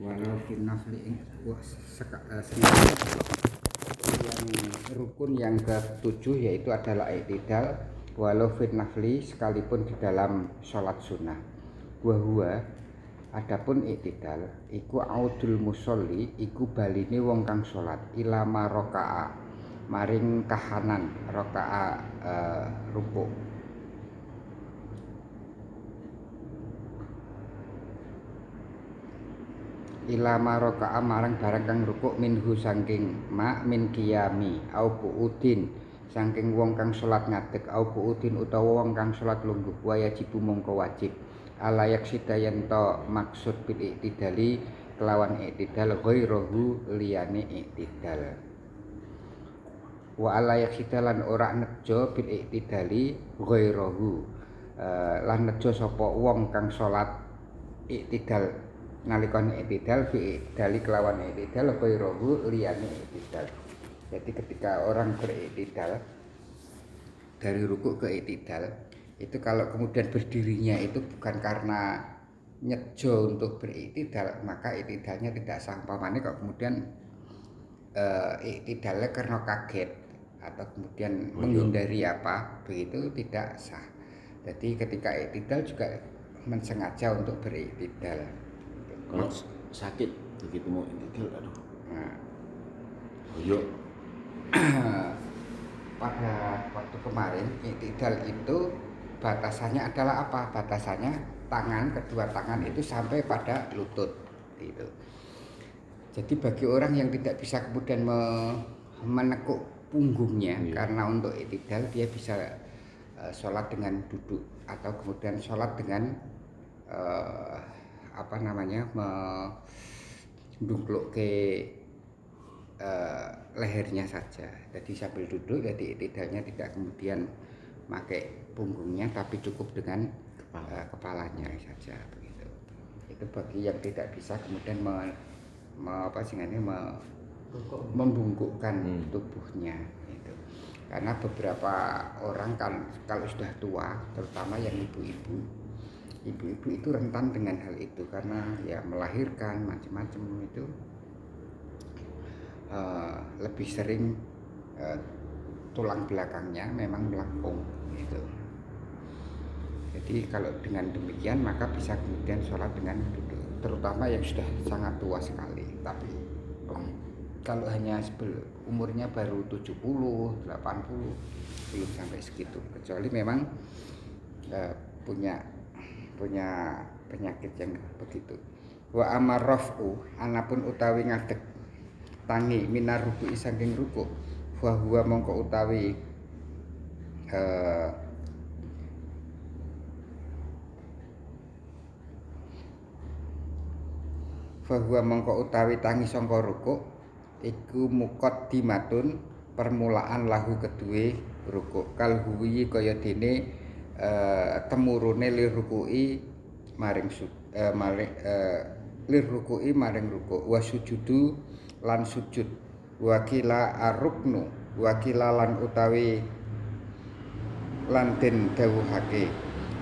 Walau finafli yang rukun yang ketujuh yaitu adalah i'tidal, walau finafli sekalipun di dalam sholat sunnah. Wahua adapun i'tidal iku audul musolli iku baline wong kang sholat ilama roka'a maring kahanan roka'a rukuk. Ilama roka'a marang barang kang rukuk minhu saking min qiyami au qu'udin saking wong kang salat ngadeg au qu'udin utawa wong kang salat lungguh wa yajibu mongko wajib alayak sidayan to maksud bil i'tidali kelawan i'tidal ghairahu liyane i'tidal wa alayak sidalan ora nejo bil i'tidali ghairahu lan nejo sapa wong kang salat i'tidal nalikane i'tidal fi i'tidali kelawan i'tidal ghairahu liyane i'tidal. Jadi ketika orang beri'tidal dari rukuk ke i'tidal itu kalau kemudian berdirinya itu bukan karena nyejo untuk beri'tidal maka i'tidalnya tidak sah. Umpamanya kalau kemudian i'tidalnya karena kaget atau kemudian menghindari apa begitu tidak sah. Jadi ketika i'tidal juga mensengaja untuk beri'tidal. Kalau sakit begitu mau i'tidal, aduh. Nah, Yo. pada waktu kemarin i'tidal itu batasannya adalah apa? Batasannya kedua tangan itu sampai pada lutut gitu. Jadi bagi orang yang tidak bisa kemudian menekuk punggungnya karena untuk i'tidal dia bisa sholat dengan duduk atau kemudian sholat dengan mendungkluk ke lehernya saja. Jadi sambil duduk jadi i'tidalnya tidak kemudian pakai punggungnya tapi cukup dengan kepalanya saja begitu. Itu bagi yang tidak bisa kemudian membungkukkan tubuhnya itu. Karena beberapa orang kan kalau sudah tua, terutama yang ibu-ibu itu rentan dengan hal itu karena ya melahirkan macam-macam itu lebih sering tulang belakangnya memang melengkung gitu. Jadi kalau dengan demikian maka bisa kemudian sholat dengan duduk, terutama yang sudah sangat tua sekali. Tapi kalau hanya umurnya baru 70, 80 belum sampai segitu, kecuali memang punya penyakit yang begitu. Wa amar raf'u anapun utawi ngadeg tangi minar ruku'i saking rukuk fa huwa mongko utawi tangi sangka rukuk iku muqaddimatun permulaan lahu kedue rukuk kal huwi kaya dene temurune lir ruku'i maring rukuk wa sujudu lan sujud wakila arruknu wakila lan utawi lan den dawuhake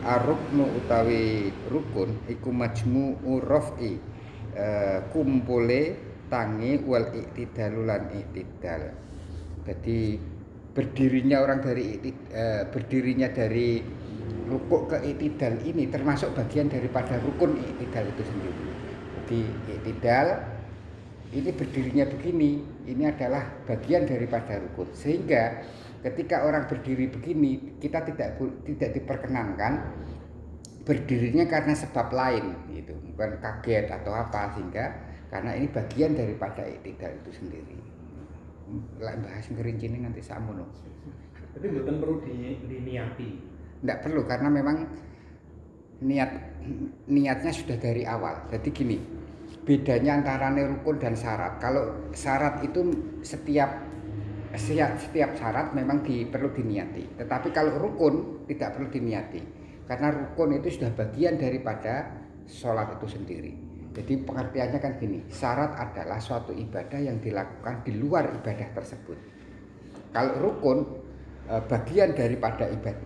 arruknu utawi rukun iku majmu'u raf'i kumpule tangi wal i'tidalu lan i'tidal. Jadi berdirinya dari rukuk ke i'tidal ini termasuk bagian daripada rukun i'tidal itu sendiri. Jadi i'tidal ini berdirinya begini, ini adalah bagian daripada rukun. Sehingga ketika orang berdiri begini, kita tidak diperkenankan berdirinya karena sebab lain, gitu, bukan kaget atau apa, sehingga karena ini bagian daripada i'tidal itu sendiri. Lah bahas ngerincine nanti sakmono. Tapi bukan perlu diniati. Tidak perlu karena memang niatnya sudah dari awal. Jadi gini, bedanya antara rukun dan syarat. Kalau syarat itu setiap syarat memang perlu diniati. Tetapi kalau rukun tidak perlu diniati. Karena rukun itu sudah bagian daripada sholat itu sendiri. Jadi pengertiannya kan gini, syarat adalah suatu ibadah yang dilakukan di luar ibadah tersebut. Kalau rukun bagian daripada ibadah,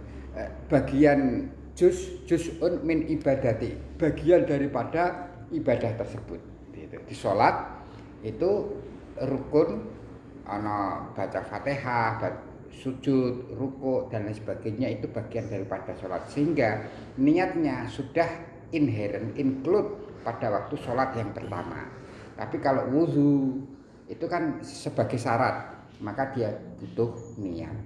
bagian juz'un min ibadati, bagian daripada ibadah tersebut. Gitu. Di sholat itu rukun ana baca Fatihah, sujud, ruku dan lain sebagainya itu bagian daripada sholat, sehingga niatnya sudah include pada waktu sholat yang pertama. Tapi kalau wudhu itu kan sebagai syarat, maka dia butuh niat.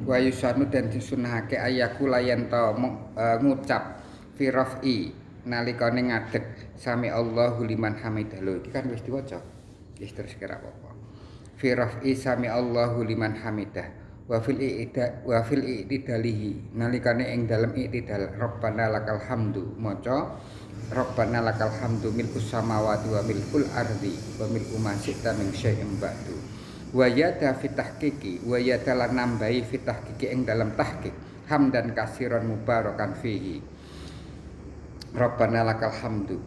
Wa yusanu dan disunahake ayakula yen to ngucap fi raf'i nalikane ngadeg sami Allahu liman hamidah. Lho iki kan wis diwaca. Wis terus kira apa. Fi raf'i sami Allahu liman hamidah wa fil i'tidalihi nalikane ing dalem i'tidal Rabbana lakal hamdu maca Rabbana lakal hamdu milkus samawati wa milkul ardi wa milku ma syi'ta min syai'in ba'du. Wa yada fi tahqiqi wa yada lan nambahi fi tahqiqi ing dalam tahqiq hamdan kasiran mubarakan fihi. Rabbana lakal hamdu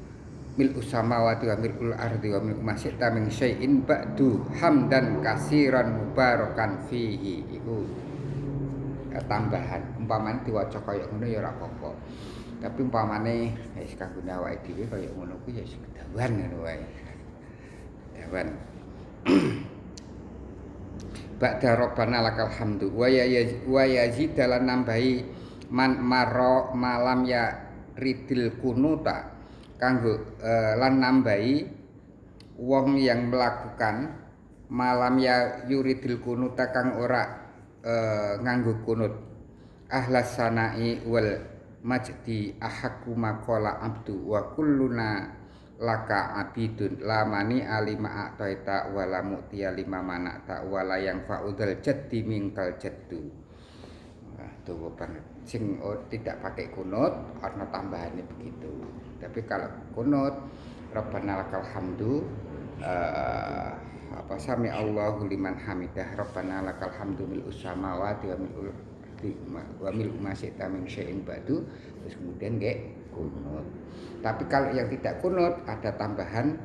mil'us samawati wa mil'ul ardi wa mil'u ma syi'ta min syai'in ba'du hamdan kasiran mubarakan fihi. Iku tambahan. Umpamane diwaca kaya ngono ya ora apa-apa. Tapi umpamane wis kanggone awake dhewe kaya ngono kuwi ya sekedawan ngono wae. Dawan. Ba'da Rabbana lakal hamdu wa yazid dalan nambahi man maro malam ya ridil kunuta kanggo lan nambahi wong yang melakukan malam ya yuridil kunuta kang ora nganggo kunut ahlas sanai wal majdi ahakku maqala abdu wa kulluna laka abidun lamani alima a'taita wala mu'tiya lima mana'ta wala yang fa'udal jaddi mingkal jaddu. Nah, itu banget. Sing tidak pakai kunut karena tambahannya begitu. Tapi kalau kunut Rabbana lakal hamdu sami Allahu liman hamidah Rabbana lakal hamdu mil'us samawati wa mil'u ma syi'ta min syai'in ba'du, terus kemudian nggih kunut. Tapi kalau yang tidak kunut ada tambahan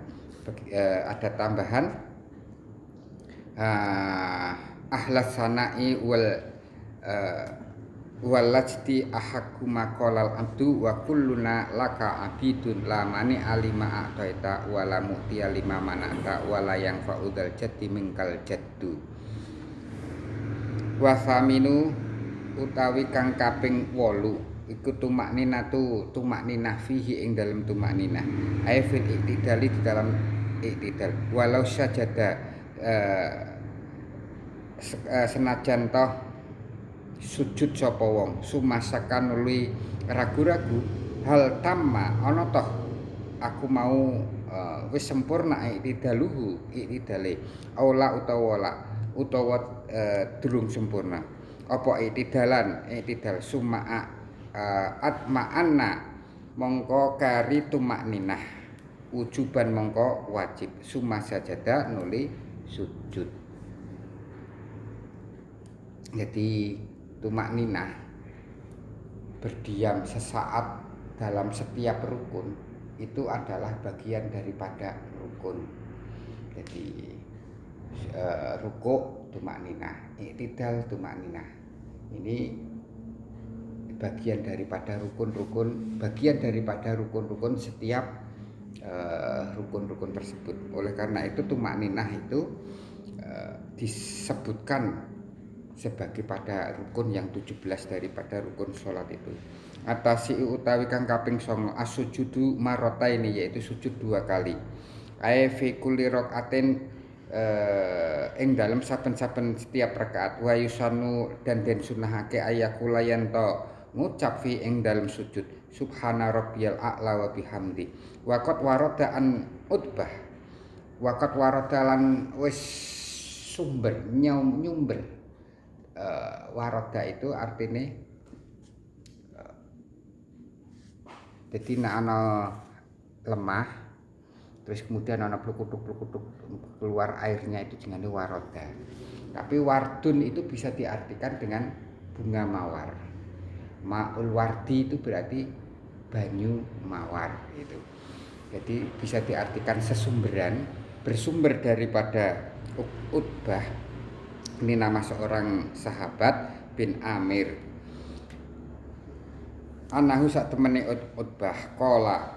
ahlas sanai wal lajti ahakku maqalal abdu wa kulluna laka abidun la mani alima a'taita wala mu'tiya lima mana'ta wala yang fa'udal jaddi mingkal jaddu. Wa faminu utawi kang kaping 8 iku tumakninah fihi ing dalam tumakninah ay fil i'tidali di dalam i'tidal walau sajada senajan toh sujud sapa wong sumasakan nuli ragu-ragu hal tamma ana toh aku mau wis sempurna i'tidale aula utawa durung sempurna apa i'tidal suma'a atma'anna mongko kari tumakninah wujuban mongko wajib summa sajada nuli sujud. Jadi tumakninah berdiam sesaat dalam setiap rukun itu adalah bagian daripada rukun. Jadi rukuk tumakninah, i'tidal tumakninah. Ini bagian daripada rukun-rukun setiap rukun-rukun tersebut. Oleh karena itu tumakninah itu disebutkan sebagai pada rukun yang 17 daripada rukun sholat itu. Atasi utawi kang kaping 9 as-sujudu marrataini yaitu sujud 2 kali. Ai fi kulli rakaatin ing dalam saben-saben setiap rakaat wa yusanu dan den sunahake ayakula yen to ngucap fi ing dalam sujud subhana rabbiyal a'la wa bihamdi waqat warada an utbah waqat warada lan wis sumber nyumber warada itu artinya jadi ana lemah terus kemudian ana plukutuk keluar airnya itu jenenge warada. Tapi wardun itu bisa diartikan dengan bunga mawar. Ma'ul wardi itu berarti banyu mawar gitu. Jadi bisa diartikan sesumberan, bersumber daripada Utbah. Ini nama seorang sahabat bin Amir. anahu sak temene Utbah qala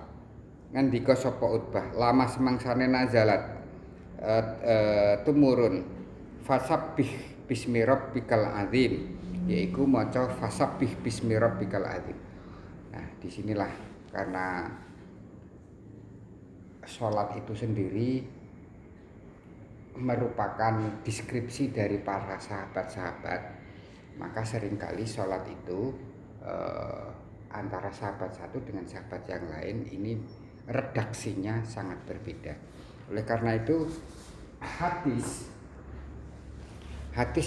ngendika sapa Utbah lama semangsane nazalat tumurun fasabbih bismi rabbikal azim, yaiku maca fasabbih bismi rabbikal azim. Nah, disinilah karena sholat itu sendiri merupakan deskripsi dari para sahabat-sahabat, maka seringkali sholat itu antara sahabat satu dengan sahabat yang lain ini redaksinya sangat berbeda. Oleh karena itu hadis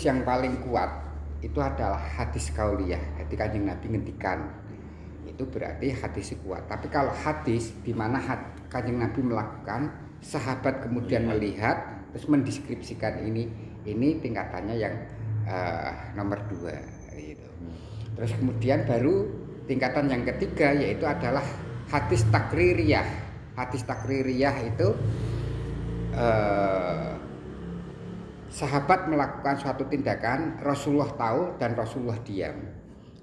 yang paling kuat itu adalah hadis kauliyah. Jadi Kanjeng Nabi ngendikan itu berarti hadis kuat. Tapi kalau hadis di mana Kanjeng Nabi melakukan, sahabat kemudian melihat terus mendeskripsikan ini tingkatannya yang nomor 2 gitu. Terus kemudian baru tingkatan yang ketiga yaitu adalah hadis takririyah. Hadis takririyah itu sahabat melakukan suatu tindakan, Rasulullah tahu dan Rasulullah diam.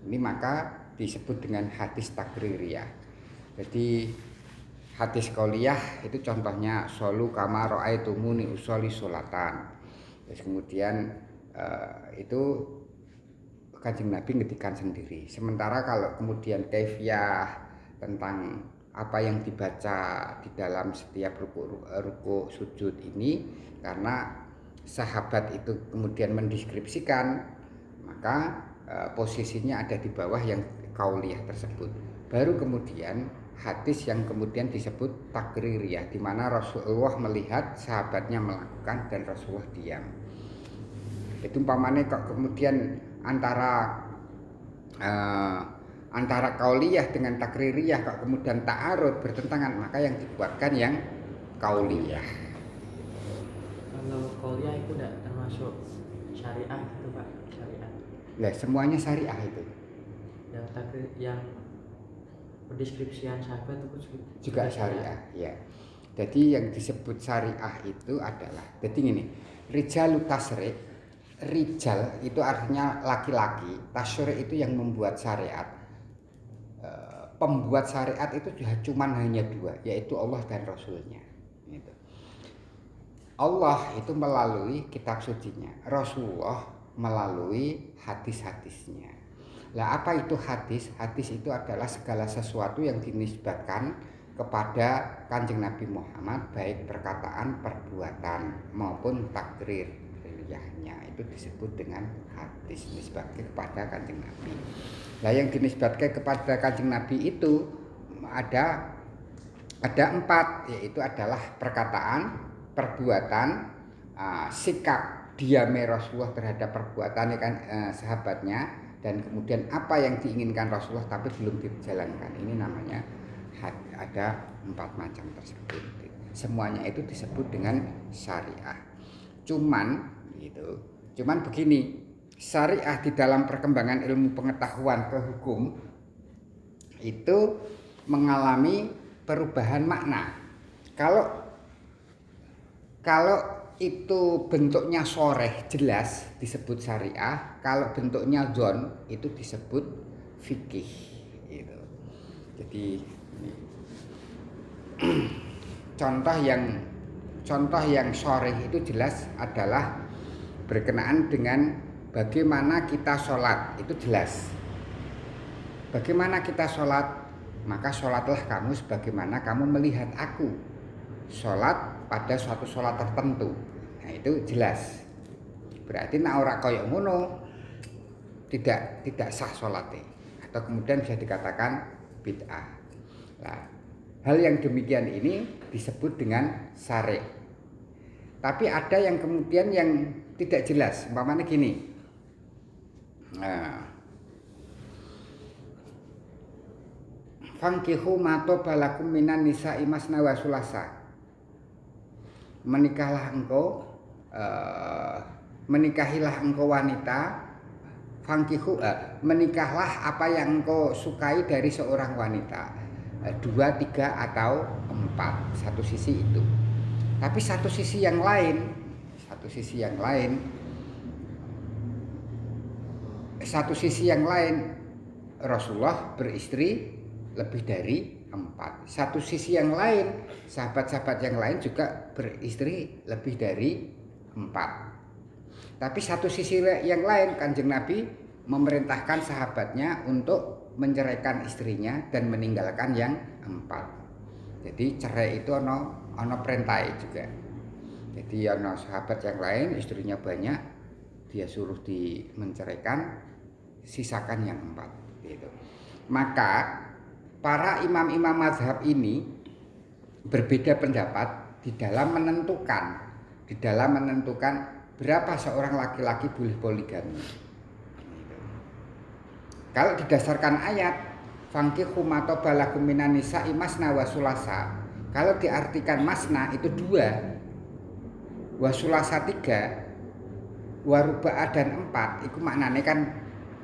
Ini maka disebut dengan hadis takririyah. Jadi hadis qauliyah itu contohnya sholu kama ra'aitumuni usolli sholatan. Terus kemudian itu Kanjeng Nabi ngedikan sendiri. Sementara kalau kemudian kaifiyah tentang apa yang dibaca di dalam setiap ruku sujud ini, karena sahabat itu kemudian mendeskripsikan, maka posisinya ada di bawah yang kauliyah tersebut. Baru kemudian hadis yang kemudian disebut takririyah, di mana Rasulullah melihat sahabatnya melakukan dan Rasulullah diam. Itu umpamanya kok kemudian antara kauliyah dengan takririyah kok kemudian ta'arud bertentangan, maka yang dikuatkan yang kauliyah. Kalau kauliyah itu tidak termasuk syariah gitu Pak, syariah. Lah semuanya syariah itu. Yang takrir, yang pendeskripsian sahabat itu juga syariah, ya. Jadi yang disebut syariah itu adalah, jadi gini, rijalu tasrik. Rijal itu artinya laki-laki, tasyri' itu yang membuat syariat. Pembuat syariat itu cuma hanya 2, yaitu Allah dan Rasulnya. Gitu. Allah itu melalui kitab sucinya, Rasulullah melalui hadis-hadisnya. Lah apa itu hadis? Hadis itu adalah segala sesuatu yang dinisbatkan kepada Kanjeng Nabi Muhammad, baik perkataan, perbuatan maupun takrir. Itu disebut dengan hadis, nisbatkan kepada Kanjeng Nabi. Nah, yang dinisbatkan kepada Kanjeng Nabi itu ada 4, yaitu adalah perkataan, perbuatan, sikap diame Rasulullah terhadap perbuatan sahabatnya, dan kemudian apa yang diinginkan Rasulullah tapi belum dijalankan. Ini namanya ada 4 macam tersebut. Semuanya itu disebut dengan syariah. Cuman begini, syariah di dalam perkembangan ilmu pengetahuan ke hukum itu mengalami perubahan makna. Kalau itu bentuknya soreh jelas disebut syariah, kalau bentuknya dzon itu disebut fikih. Gitu. Jadi contoh yang soreh itu jelas adalah berkenaan dengan bagaimana kita sholat, itu jelas. Bagaimana kita sholat, maka sholatlah kamu sebagaimana kamu melihat aku sholat pada suatu sholat tertentu. Nah itu jelas. Berarti nek ora kaya ngono tidak sah sholatnya, atau kemudian bisa dikatakan bid'ah. Nah, hal yang demikian ini disebut dengan syari'. Tapi ada yang kemudian yang tidak jelas, umpamanya gini. Fankihu ma tobalakum minan nisa'i masna wa sulasa. Menikahilah engkau wanita. Fankihu menikahlah apa yang engkau sukai dari seorang wanita. 2, 3 atau 4, satu sisi itu. Tapi satu sisi yang lain Rasulullah beristri lebih dari 4. Satu sisi yang lain, sahabat-sahabat yang lain juga beristri lebih dari 4. Tapi satu sisi yang lain, Kanjeng Nabi memerintahkan sahabatnya untuk menceraikan istrinya dan meninggalkan yang 4. Jadi cerai itu ono perintah juga. Jadi ono sahabat yang lain istrinya banyak, dia suruh menceraikan, sisakan yang 4 gitu. Maka para imam-imam mazhab ini berbeda pendapat di dalam menentukan berapa seorang laki-laki boleh poligami. Kalau didasarkan ayat fankihu ma taba lakum minan nisa'i masna wa sulasa. Kalau diartikan masna itu 2, wa sulasa 3, wa ruba'a dan 4, itu maknanya kan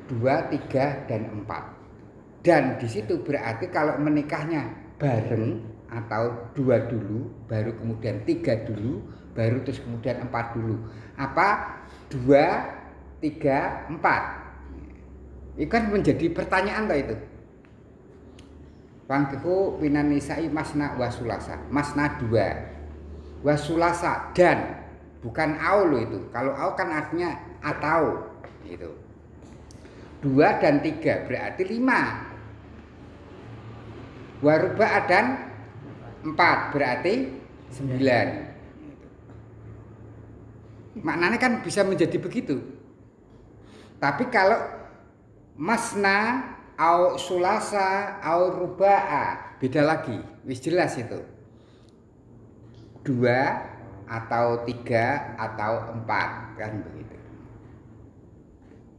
2, 3 dan 4. Dan di situ berarti kalau menikahnya bareng atau 2 dulu, baru kemudian 3 dulu, baru terus kemudian 4 dulu. Apa? 2, 3, 4. Itu kan menjadi pertanyaan toh itu. Fankihu minan nisa'i masna wa sulasa. Masna 2. Wa sulasa dan bukan au itu. Kalau au kan artinya atau itu. 2 dan 3 berarti 5. Wa ruba' dan 4 berarti 9. Maknanya kan bisa menjadi begitu. Tapi kalau masna au sulasa au ruba'a beda lagi, wis jelas itu. 2 atau 3 atau 4 kan begitu.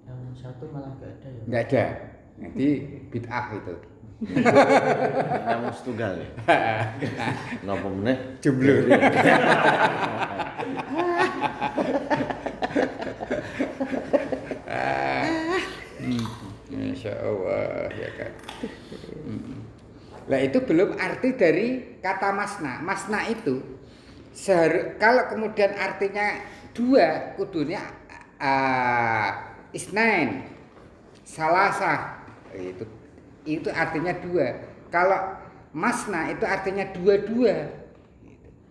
Yang satu malah nggak ada ya? Nggak ada, nanti bid'ah itu. Namung setunggal ya. Napa meneh? Jomblo. Insya Allah ya kan. Nah itu belum arti dari kata masna. Masna itu kalau kemudian artinya 2 kudunya isnain, salasa itu artinya 2. Kalau masna itu artinya 2.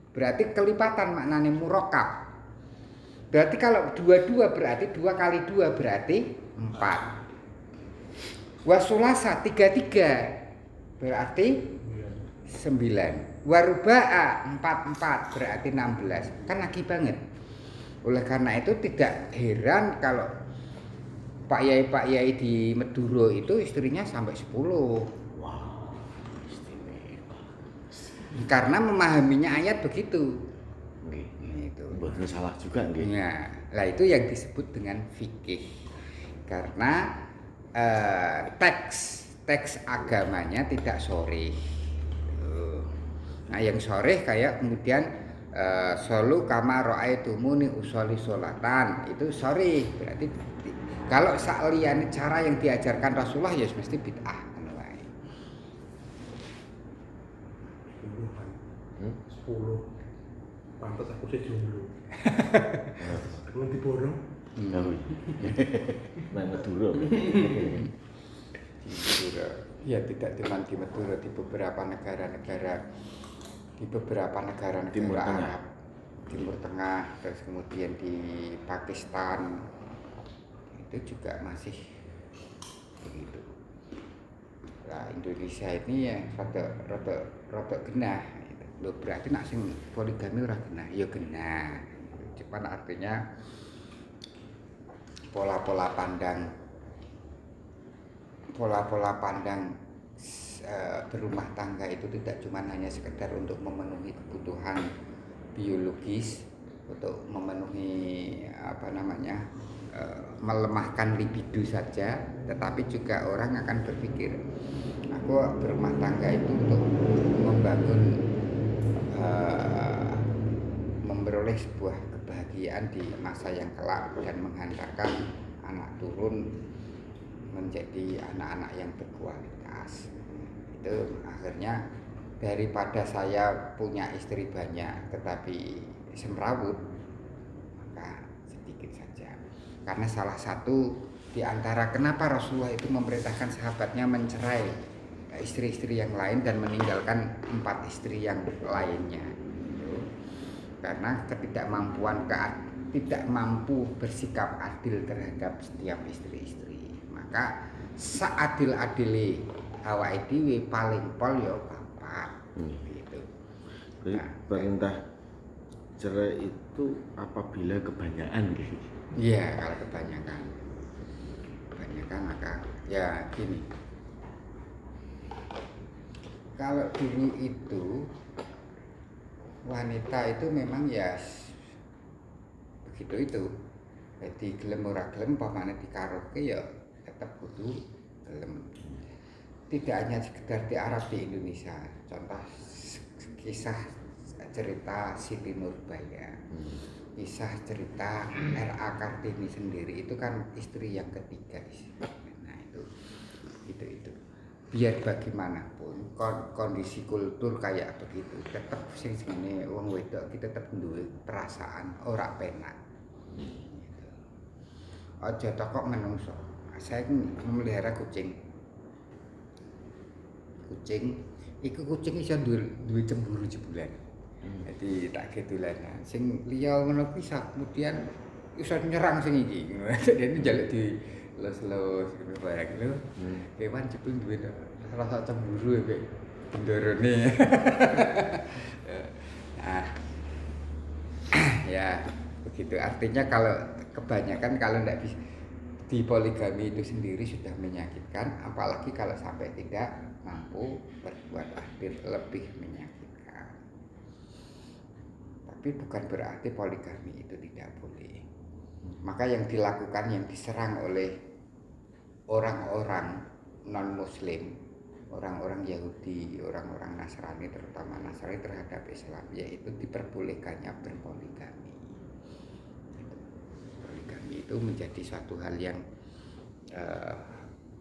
Berarti kelipatan maknanya murakkab. Berarti kalau 2 berarti 2 kali 2 berarti 4. Wasulasa 3 berarti 9. Waruba'a 4 berarti 16. Kan lagi banget. Oleh karena itu tidak heran kalau Pak Yai di Meduro itu istrinya sampai 10. Wow, istimewa. Karena memahaminya ayat begitu. Nggih. Itu. Mboten salah juga nggih. Ya, lah itu yang disebut dengan fikih. Karena teks agamanya tidak sharih. Nah, yang sharih kayak kemudian solu kama ra'aitumuni usolli sholatan itu sharih. Berarti kalau sakliyane cara yang diajarkan Rasulullah ya mesti bid'ah. 10. Pantes aku sih jomblo. Aku diborong. Nang Madura. Ya tidak cuma di Madura, di beberapa negara-negara Timur Tengah. Arab, Timur Tengah, terus kemudian di Pakistan itu juga masih begitu. Nah Indonesia ini ya rada genah. Loh berarti nak sing poligami ora genah, ya genah. Cuman artinya pola-pola pandang berumah tangga itu tidak cuma hanya sekedar untuk memenuhi kebutuhan biologis, untuk memenuhi melemahkan libido saja, tetapi juga orang akan berpikir aku berumah tangga itu untuk memperoleh sebuah kebahagiaan di masa yang kelak dan menghantarkan anak turun menjadi anak-anak yang berkualitas. Itu akhirnya daripada saya punya istri banyak tetapi semrawut, maka sedikit saja. Karena salah satu Di antara kenapa Rasulullah itu memerintahkan sahabatnya mencerai istri-istri yang lain dan meninggalkan 4 istri yang lainnya. Gitu. Karena tidak mampu bersikap adil terhadap setiap istri-istri. Maka seadil-adili awake dhewe paling pol ya bapak. Gitu. Jadi perintah cerai itu apabila kebanyakan gitu. Iya, kalau kebanyakan maka ya gini. Kalau dulu itu wanita itu memang ya begitu itu. Jadi gelem ora gelem pamane dikaroke ya tetap kudu gelem. Tidak hanya sekedar di Arab, di Indonesia. Contoh kisah cerita Siti Nurbaya. Kisah cerita R.A. Kartini sendiri itu kan istri yang ketiga. Nah itu biar bagaimanapun kondisi kultur kayak begitu tetap sing jenenge wong wedok kita tetap duwe perasaan ora penak. Gitu. Aja kok menungso. Saya memelihara kucing iso duwe cemburu jebulan. Jadi tak ketulan. Sing liya ngono bisa kemudian iso nyerang sing iki. Jadi njaluk di los-los gitu barang lho. Kewan jebul duwe rasa cemburu kayak bendorone. Nah. Ya, begitu. Artinya kalau kebanyakan kalau enggak bisa di poligami itu sendiri sudah menyakitkan, apalagi kalau sampai tidak mampu berbuat adil lebih menyakitkan. Tapi bukan berarti poligami itu tidak boleh. Maka yang dilakukan, yang diserang oleh orang-orang non-muslim, orang-orang Yahudi, orang-orang Nasrani, terutama Nasrani terhadap Islam, yaitu diperbolehkannya berpoligami. Poligami itu menjadi suatu hal yang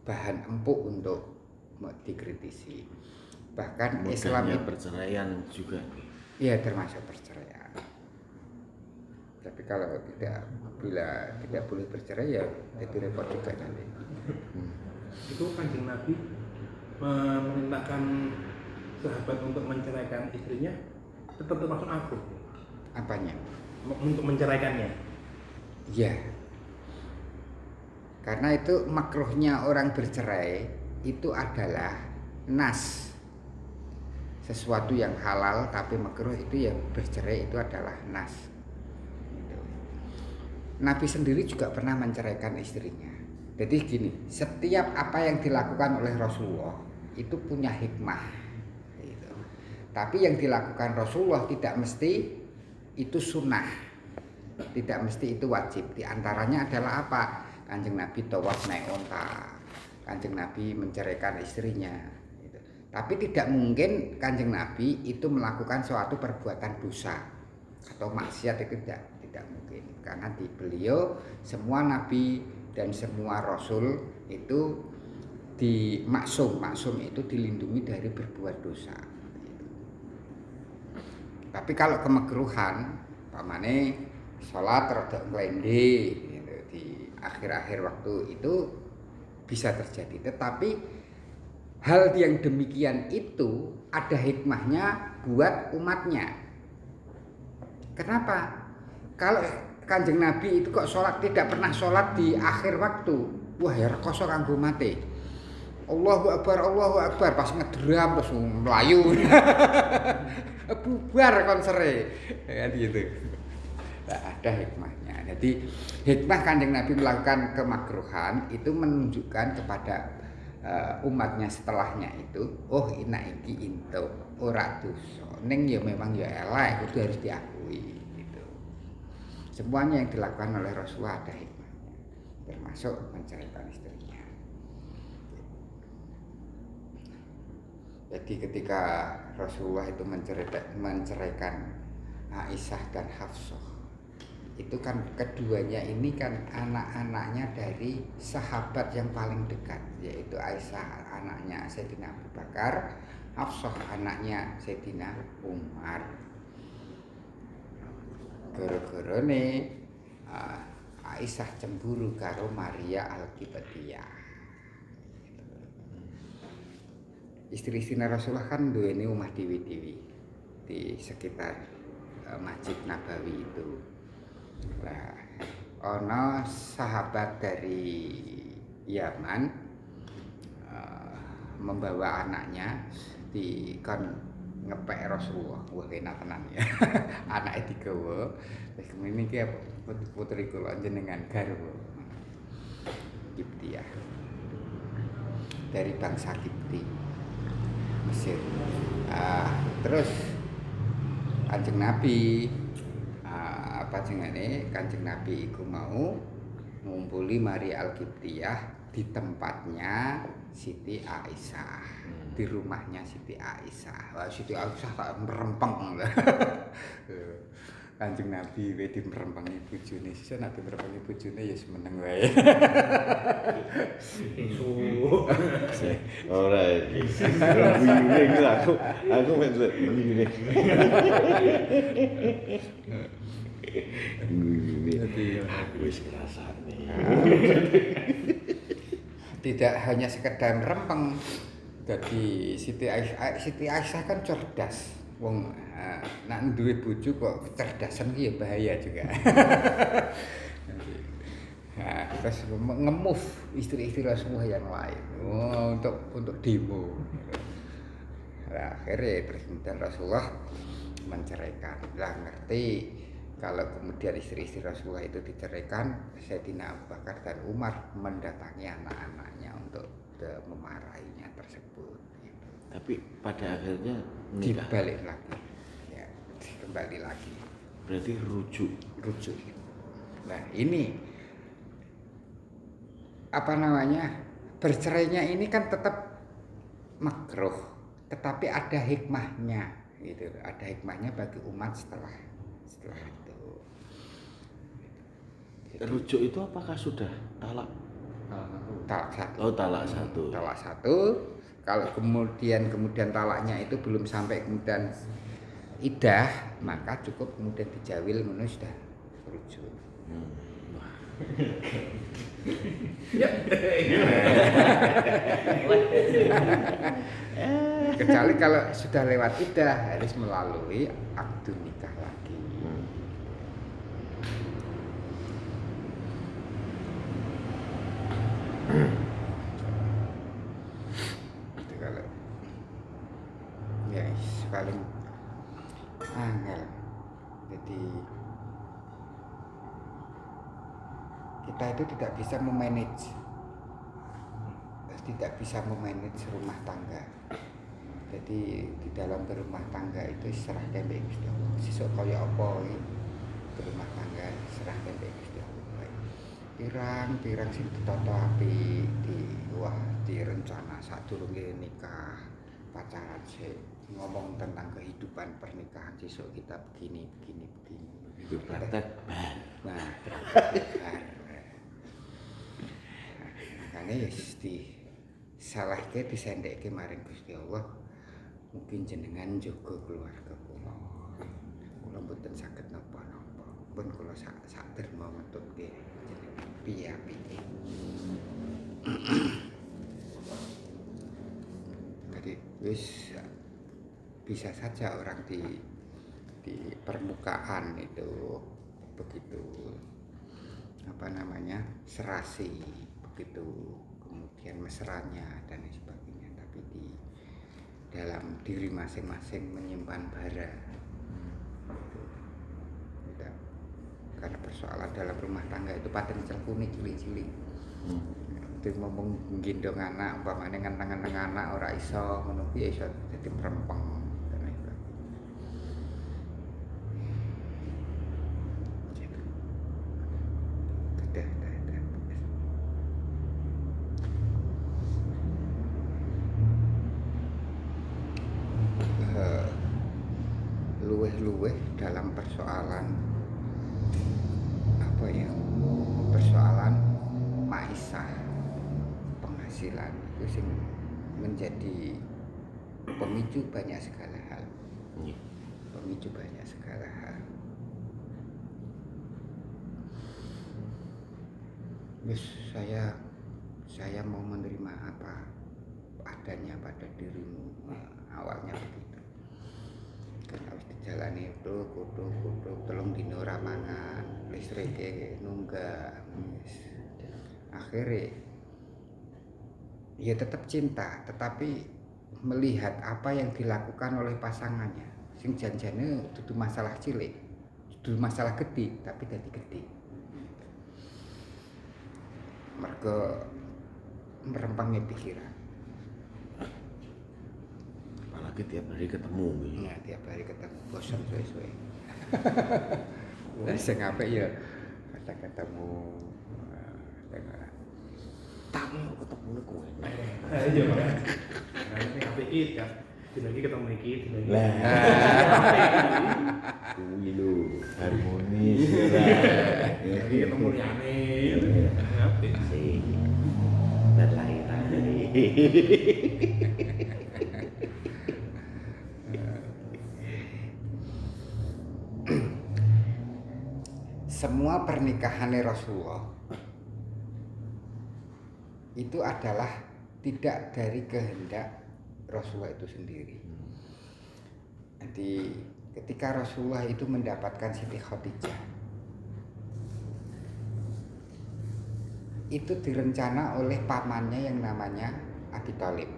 bahan empuk untuk dikritisi. Bahkan Islam itu perceraian juga. Iya, termasuk perceraian. Tapi kalau bila tidak boleh bercerai ya itu repot juga nanti. Itu Kanjeng Nabi memerintahkan sahabat untuk menceraikan istrinya, tetap termasuk aku. Apanya? Untuk menceraikannya. Iya. Karena itu makruhnya orang bercerai itu adalah nas. Sesuatu yang halal tapi makruh itu ya bercerai itu adalah nas. Nabi sendiri juga pernah menceraikan istrinya. Jadi gini, setiap apa yang dilakukan oleh Rasulullah itu punya hikmah. Gitu. Tapi yang dilakukan Rasulullah tidak mesti itu sunnah, tidak mesti itu wajib. Di antaranya adalah apa? Kanjeng Nabi tawaf naik onta, Kanjeng Nabi menceraikan istrinya. Gitu. Tapi tidak mungkin Kanjeng Nabi itu melakukan suatu perbuatan dosa atau maksiat, itu tidak mungkin. Karena di beliau semua nabi dan semua rasul itu maksum itu dilindungi dari berbuat dosa. Tapi kalau kemakruhan, pamane sholat rada nglendhe gitu, di akhir-akhir waktu itu bisa terjadi. Tetapi hal yang demikian itu ada hikmahnya buat umatnya. Kenapa? Kalau Kanjeng Nabi itu kok sholat tidak pernah sholat di akhir waktu, wah ya rekoso kanggo mate. Allahu Akbar pas ngedram terus melayu. Bubar konsere kan gitu. Nah, ada hikmahnya. Jadi hikmah Kanjeng Nabi melakukan kemakruhan itu menunjukkan kepada umatnya setelahnya itu, oh ina iki into ora dosa. Ning ya memang ya elek, itu harus diakui. Semuanya yang dilakukan oleh Rasulullah ada hikmahnya, termasuk menceraikan istrinya. Jadi ketika Rasulullah itu menceraikan Aisyah dan Hafsah, itu kan keduanya ini kan anak-anaknya dari sahabat yang paling dekat, yaitu Aisyah anaknya Sayyidina Abu Bakar, Hafsah anaknya Sayyidina Umar. Gara-gara nih Aisyah cemburu karo Maria Al-Qibtiyah. Istri-istri Rasulullah kan duweni omah dewi-dewi di sekitar Masjid Nabawi itu. Nah, ana sahabat dari Yaman membawa anaknya di kon ngepek Rasulullah, wah enak tenan ya. Anake digawa, wis kemene iki putri kula jenengan garwa. Qibtiyah. Dari bangsa Qibti Mesir. Terus Kanjeng Nabi apa jenenge Kanjeng Nabi iku mau ngumpuli Maria Al-Qibtiyah di tempatnya Siti Aisyah, di rumahnya Siti Aisyah. Wah, Siti Aisyah tak merempeng. Kanjeng Nabi wedi merempengi bojone, sisa Nabi merempengi bojone ya semeneng wae. Ora iki. Ngene aku maksud ngene. Wis ngrasane. Tidak hanya sekedar merempeng. Jadi Siti Aisyah kan cerdas. Wong nek duwe bojo kok kecerdasan ki ya bahaya juga. Nah, terus nge-move istri-istri Rasulullah yang lain untuk demo. Nah, akhirnya terus kemudian Rasulullah menceraikan. Lah ngerti kalau kemudian istri-istri Rasulullah itu diceraikan, Sayyidina Abu Bakar dan Umar mendatangi anak-anaknya untuk memarahinya tersebut. Gitu. Tapi pada akhirnya dibalik lagi, ya, kembali lagi. Berarti rujuk. Nah ini apa namanya, bercerainya ini kan tetap makruh, tetapi ada hikmahnya, gitu. Ada hikmahnya bagi umat setelah itu. Rujuk itu apakah sudah talak? Talak satu. Oh, talak satu. Talak satu. Kalau kemudian talaknya itu belum sampai kemudian idah, maka cukup kemudian dijawil ngono sudah rujuk. Kecuali kalau sudah lewat idah harus melalui akad nikah lagi. Itu kalau ya paling angel. Jadi kita itu tidak bisa memanage rumah tangga. Jadi di dalam berumah tangga itu serahkan mbek Gusti Allah. Sesuk kaya apa iki berumah tangga serahkan mbek Gusti Allah. Pirang-pirang sing ditata apik direncana sadurunge nikah, pacaran sik, ngomong tentang kehidupan pernikahan sesuk kita begini. Itu praktek. Nah, makanya ya disalahke disendekke maring Gusti Allah. Mungkin jenengan jaga keluarga kula. Kula mboten saged napa-napa. Pun kula sak derma ngetutke jenengan piye-piye. Jadi wis bisa saja orang di permukaan itu begitu apa namanya serasi, begitu kemudian mesranya dan sebagainya, tapi di dalam diri masing-masing menyimpan bara. Tidak, karena persoalan dalam rumah tangga itu paten celkune cilik-cilik. Itu ngomong nggendong anak, umpamane ngenteng-ngenteng anak ora iso ngono kuwi iso dadi merempeng. Luweh dalam persoalan apa ya, persoalan maisha, penghasilan itu sing menjadi pemicu banyak segala hal. Wis saya mau menerima apa adanya pada dirimu. Nah, awalnya begitu. Kan harus dijalani itu kudu telung dino ora mangan, listrike nunggak. Akhirnya ya tetap cinta, tetapi melihat apa yang dilakukan oleh pasangannya. Sing janjane dudu masalah cilik, dudu masalah gede, tapi dadi gede. Mergo merempangnya pikiran. Apalagi tiap hari ketemu gitu. Ya, tiap hari ketemu bosan suwe-suwe. Lah sing apik ya kadang ketemu Tak mau ketemu kowe. Iya Pak. Nah, ini KPI kan. Dina iki ketemu iki, dina iki. Lah. Kuwi lho, harmonis. Dina iki ketemu liyane. Apik. Sing berlairan. Semua pernikahan Rasulullah itu adalah tidak dari kehendak Rasulullah itu sendiri. Jadi ketika Rasulullah itu mendapatkan Siti Khadijah, itu direncana oleh pamannya yang namanya Abi Thalib.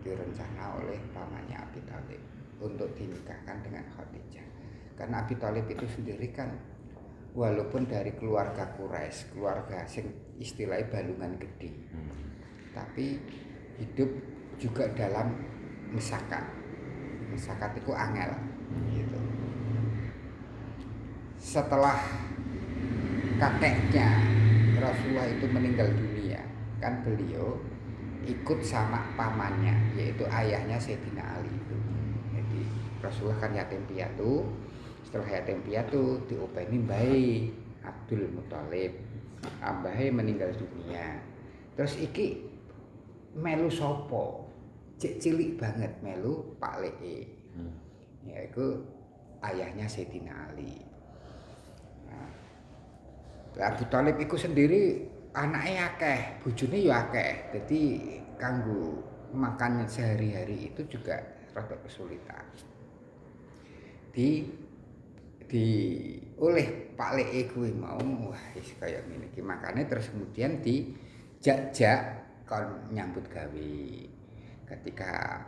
Direncana oleh pamannya Abi Thalib untuk dinikahkan dengan Khadijah. Karena Abi Thalib itu sendiri kan walaupun dari keluarga Quraisy, keluarga sing istilahnya balungan gede, tapi hidup juga dalam masyarakat. Masyarakat itu angel gitu. Setelah kakeknya Rasulullah itu meninggal dunia, kan beliau ikut sama pamannya, yaitu ayahnya Sayyidina Ali itu. Jadi Rasulullah kan yatim piatu. Setelah yatim piatu diopeni mbahe Abdul Muthalib. Ambahe meninggal dunia. Terus iki melu sapa? Cek cilik banget melu Pak Lee. Yaiku ayahnya Sayyidina Ali. Nah, Abu Thalib iku sendiri anaknya akeh, bojone ya akeh. Dadi kanggo makannya sehari-hari itu juga rada kesulitan. Oleh Pak Lee kuwi mau wah wis kaya ngene iki, makane terus kemudian dijak-jak kon nyambut gawe ketika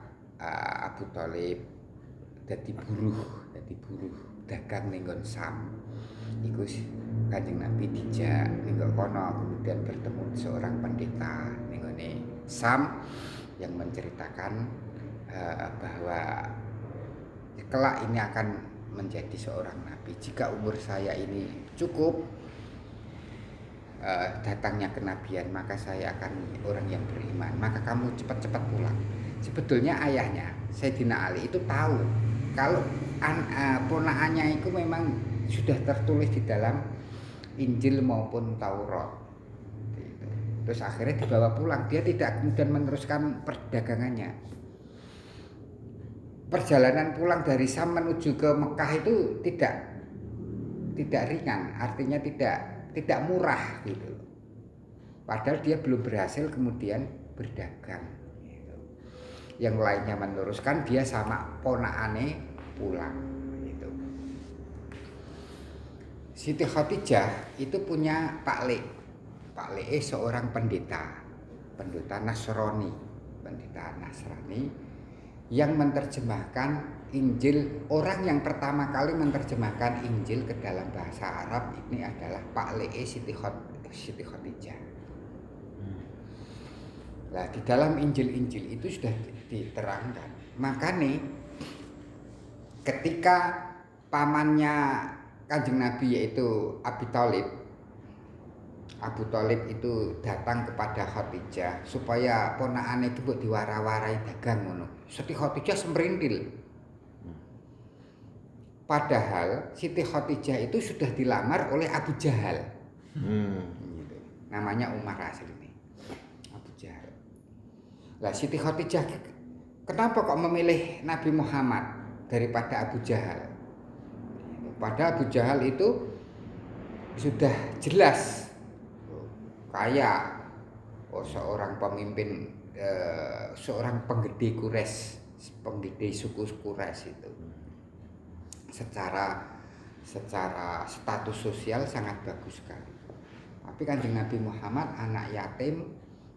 Abu Thalib dadi buruh dagang ning nggon Sam. Iku Kanjeng Nabi dijak ning kono, kemudian bertemu seorang pendeta ning ngone Sam yang menceritakan bahwa kelak ini akan menjadi seorang nabi. Jika umur saya ini cukup datangnya kenabian, maka saya akan orang yang beriman. Maka kamu cepat-cepat pulang. Sebetulnya ayahnya Sayyidina Ali itu tahu kalau ponakannya itu memang sudah tertulis di dalam Injil maupun Taurat. Terus akhirnya dibawa pulang. Dia tidak kemudian meneruskan perdagangannya. Perjalanan pulang dari Sam menuju ke Mekah itu tidak ringan, artinya tidak murah gitu. Padahal dia belum berhasil kemudian berdagang gitu. Yang lainnya meneruskan, dia sama ponakane pulang gitu. Siti Khadijah itu punya Pak Lee seorang pendeta Nasrani yang menerjemahkan Injil. Orang yang pertama kali menerjemahkan Injil ke dalam bahasa Arab ini adalah Pak Lee Siti Khadijah. Nah, di dalam Injil itu sudah diterangkan. Makanya ketika pamannya Kanjeng Nabi yaitu Abi Thalib itu datang kepada Khadijah supaya ponakane itu mbok diwara-warai dagang ngono. Siti Khadijah semrintil. Padahal Siti Khadijah itu sudah dilamar oleh Abu Jahal. Gitu. Namanya Umar aslinya. Abu Jahal. Lah Siti Khadijah kenapa kok memilih Nabi Muhammad daripada Abu Jahal? Padahal Abu Jahal itu sudah jelas kaya, seorang pemimpin, seorang penggede Quraisy, penggede suku Quraisy itu. Secara status sosial sangat bagus sekali. Tapi Kanjeng Nabi Muhammad anak yatim,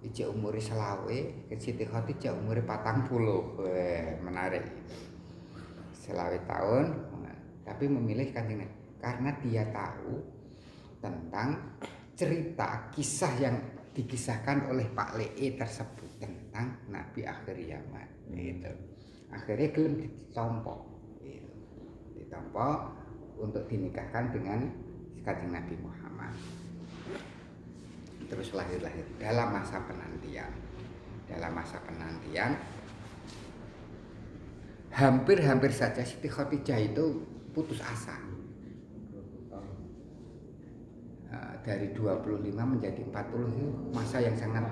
ijek umure 20, Siti Khadijah umure 40. Menarik. 20 tahun, tapi memilih Kanjeng Nabi karena dia tahu tentang cerita kisah yang dikisahkan oleh Pak Lee tersebut tentang Nabi akhir zaman. Gitu. Akhirnya gelem ditompo. Gitu. Ditompo untuk dinikahkan dengan Kanjeng Nabi Muhammad. Terus lahir dalam masa penantian. Hampir saja Siti Khadijah itu putus asa. Dari 25 menjadi 40 itu masa yang sangat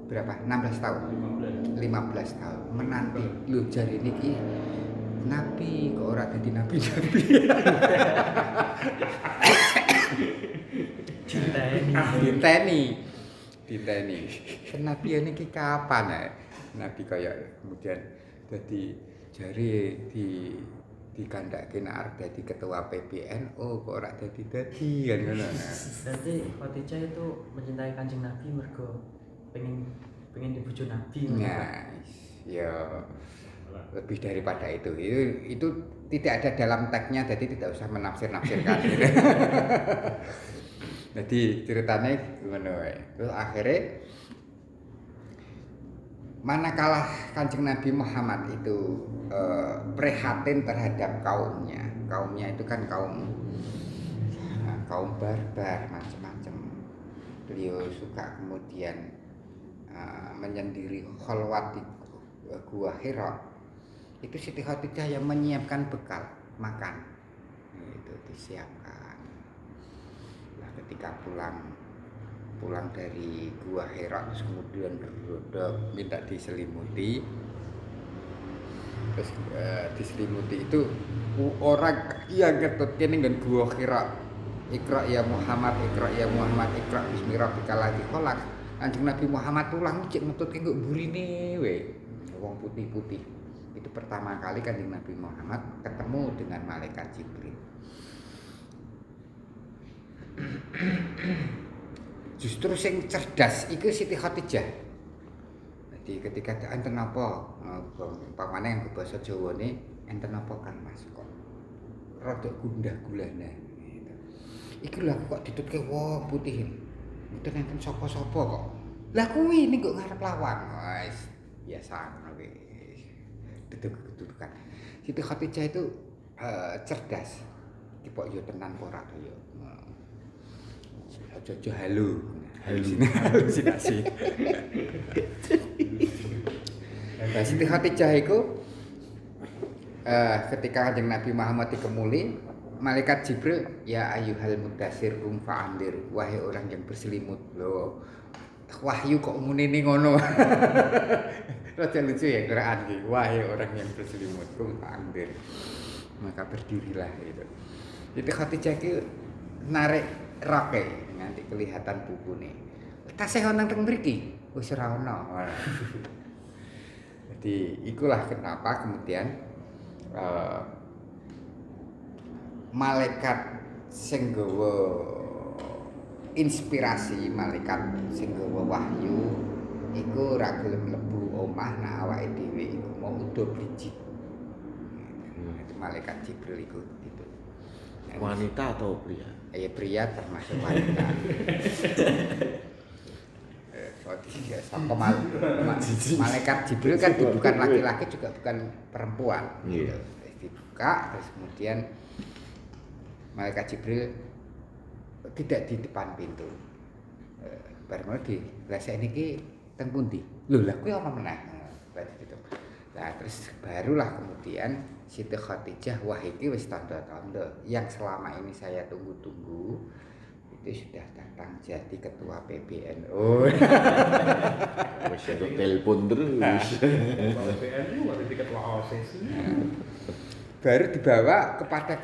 berapa? 16 tahun. 15 tahun menanti. Lho jari niki Nabi kok ora dadi nabi. Diteni. Kenabian iki kapan ya? Nabi kaya kemudian dadi jari dikandhake arep dadi ketua PBNU kok ora dadi kan ngono. Berarti Khadijah itu mencintai Kanjeng Nabi mergo pengen dibujuk Nabi. Nah, ya lebih daripada itu tidak ada dalam teksnya, jadi tidak usah menafsir-nafsirkan. Jadi ceritanya gimana? Terus akhirnya manakala Kanjeng Nabi Muhammad itu prihatin terhadap kaumnya itu kan kaum barbar macam-macam. Beliau suka kemudian menyendiri khalwat di Gua Hira. Itu Siti Khadijah yang menyiapkan bekal makan. Itu disiapkan. Nah, ketika pulang dari Gua Hira terus kemudian berdodok minta diselimuti. Terus diselimuti itu orang yang ketut kene nggon Gua Hira. Iqra ya Muhammad, Iqra bismi rabbikal ladzi khalaq. Kanjeng Nabi Muhammad tulang cek ngetutke nggo burine we. Wong putih-putih. Itu pertama kali Kanjeng Nabi Muhammad ketemu dengan malaikat Jibril. Justru sing cerdas iku Siti Khadijah. Jadi ketika enten apa, umpamane yang basa Jawane enten apa kan Mas kok rada gundah gulana gitu. Iki lho kok ditutke wong putih. Mboten enten sapa-sapa kok. Lah kuwi ning kok ngarep lawang. Wis biasa ngono wis. Duduk-dudukan. Siti Khadijah itu cerdas. Iki kok yo tenan apa ora yo. Aja halusinasi. Nah, Siti Khadijah itu ketika Kanjeng Nabi Muhammad dikemuli, malaikat Jibril, ya ayyuhal mudassir kum fa'andir, wahai orang yang berselimut. Loh, wahyu kok munine ngono. Rada lucu ya Quran iki, wahai orang yang berselimut kum fa'andir. Maka berdirilah gitu. Siti Khadijah iki narik roke nganti kelihatan bukune. Tasih ana teng mriki, wis ora ana. Jadi ikulah kenapa kemudian malaikat sing gawa inspirasi, malaikat sing gawa wahyu iku ora gelem mlebu omah nek awake dhewe iku mau udo biji. Itu malaikat Jibril iku gitu. Wanita atau pria? Ya pria termasuk wanita. Malaikat Jibril kan bukan laki-laki juga bukan perempuan. Gitu. Dibuka terus kemudian malaikat Jibril tidak di depan pintu. Bareng di lesek niki teng pundi? Lho lah kuwi apa meneh? Gitu. Nah, terus barulah kemudian Siti Khadijah, wah iki wis tanda-tanda yang selama ini saya tunggu-tunggu itu sudah datang jadi ketua PBNU. Wis entuk telepon terus. PBNU jadi ketua OSIS. Baru dibawa kepada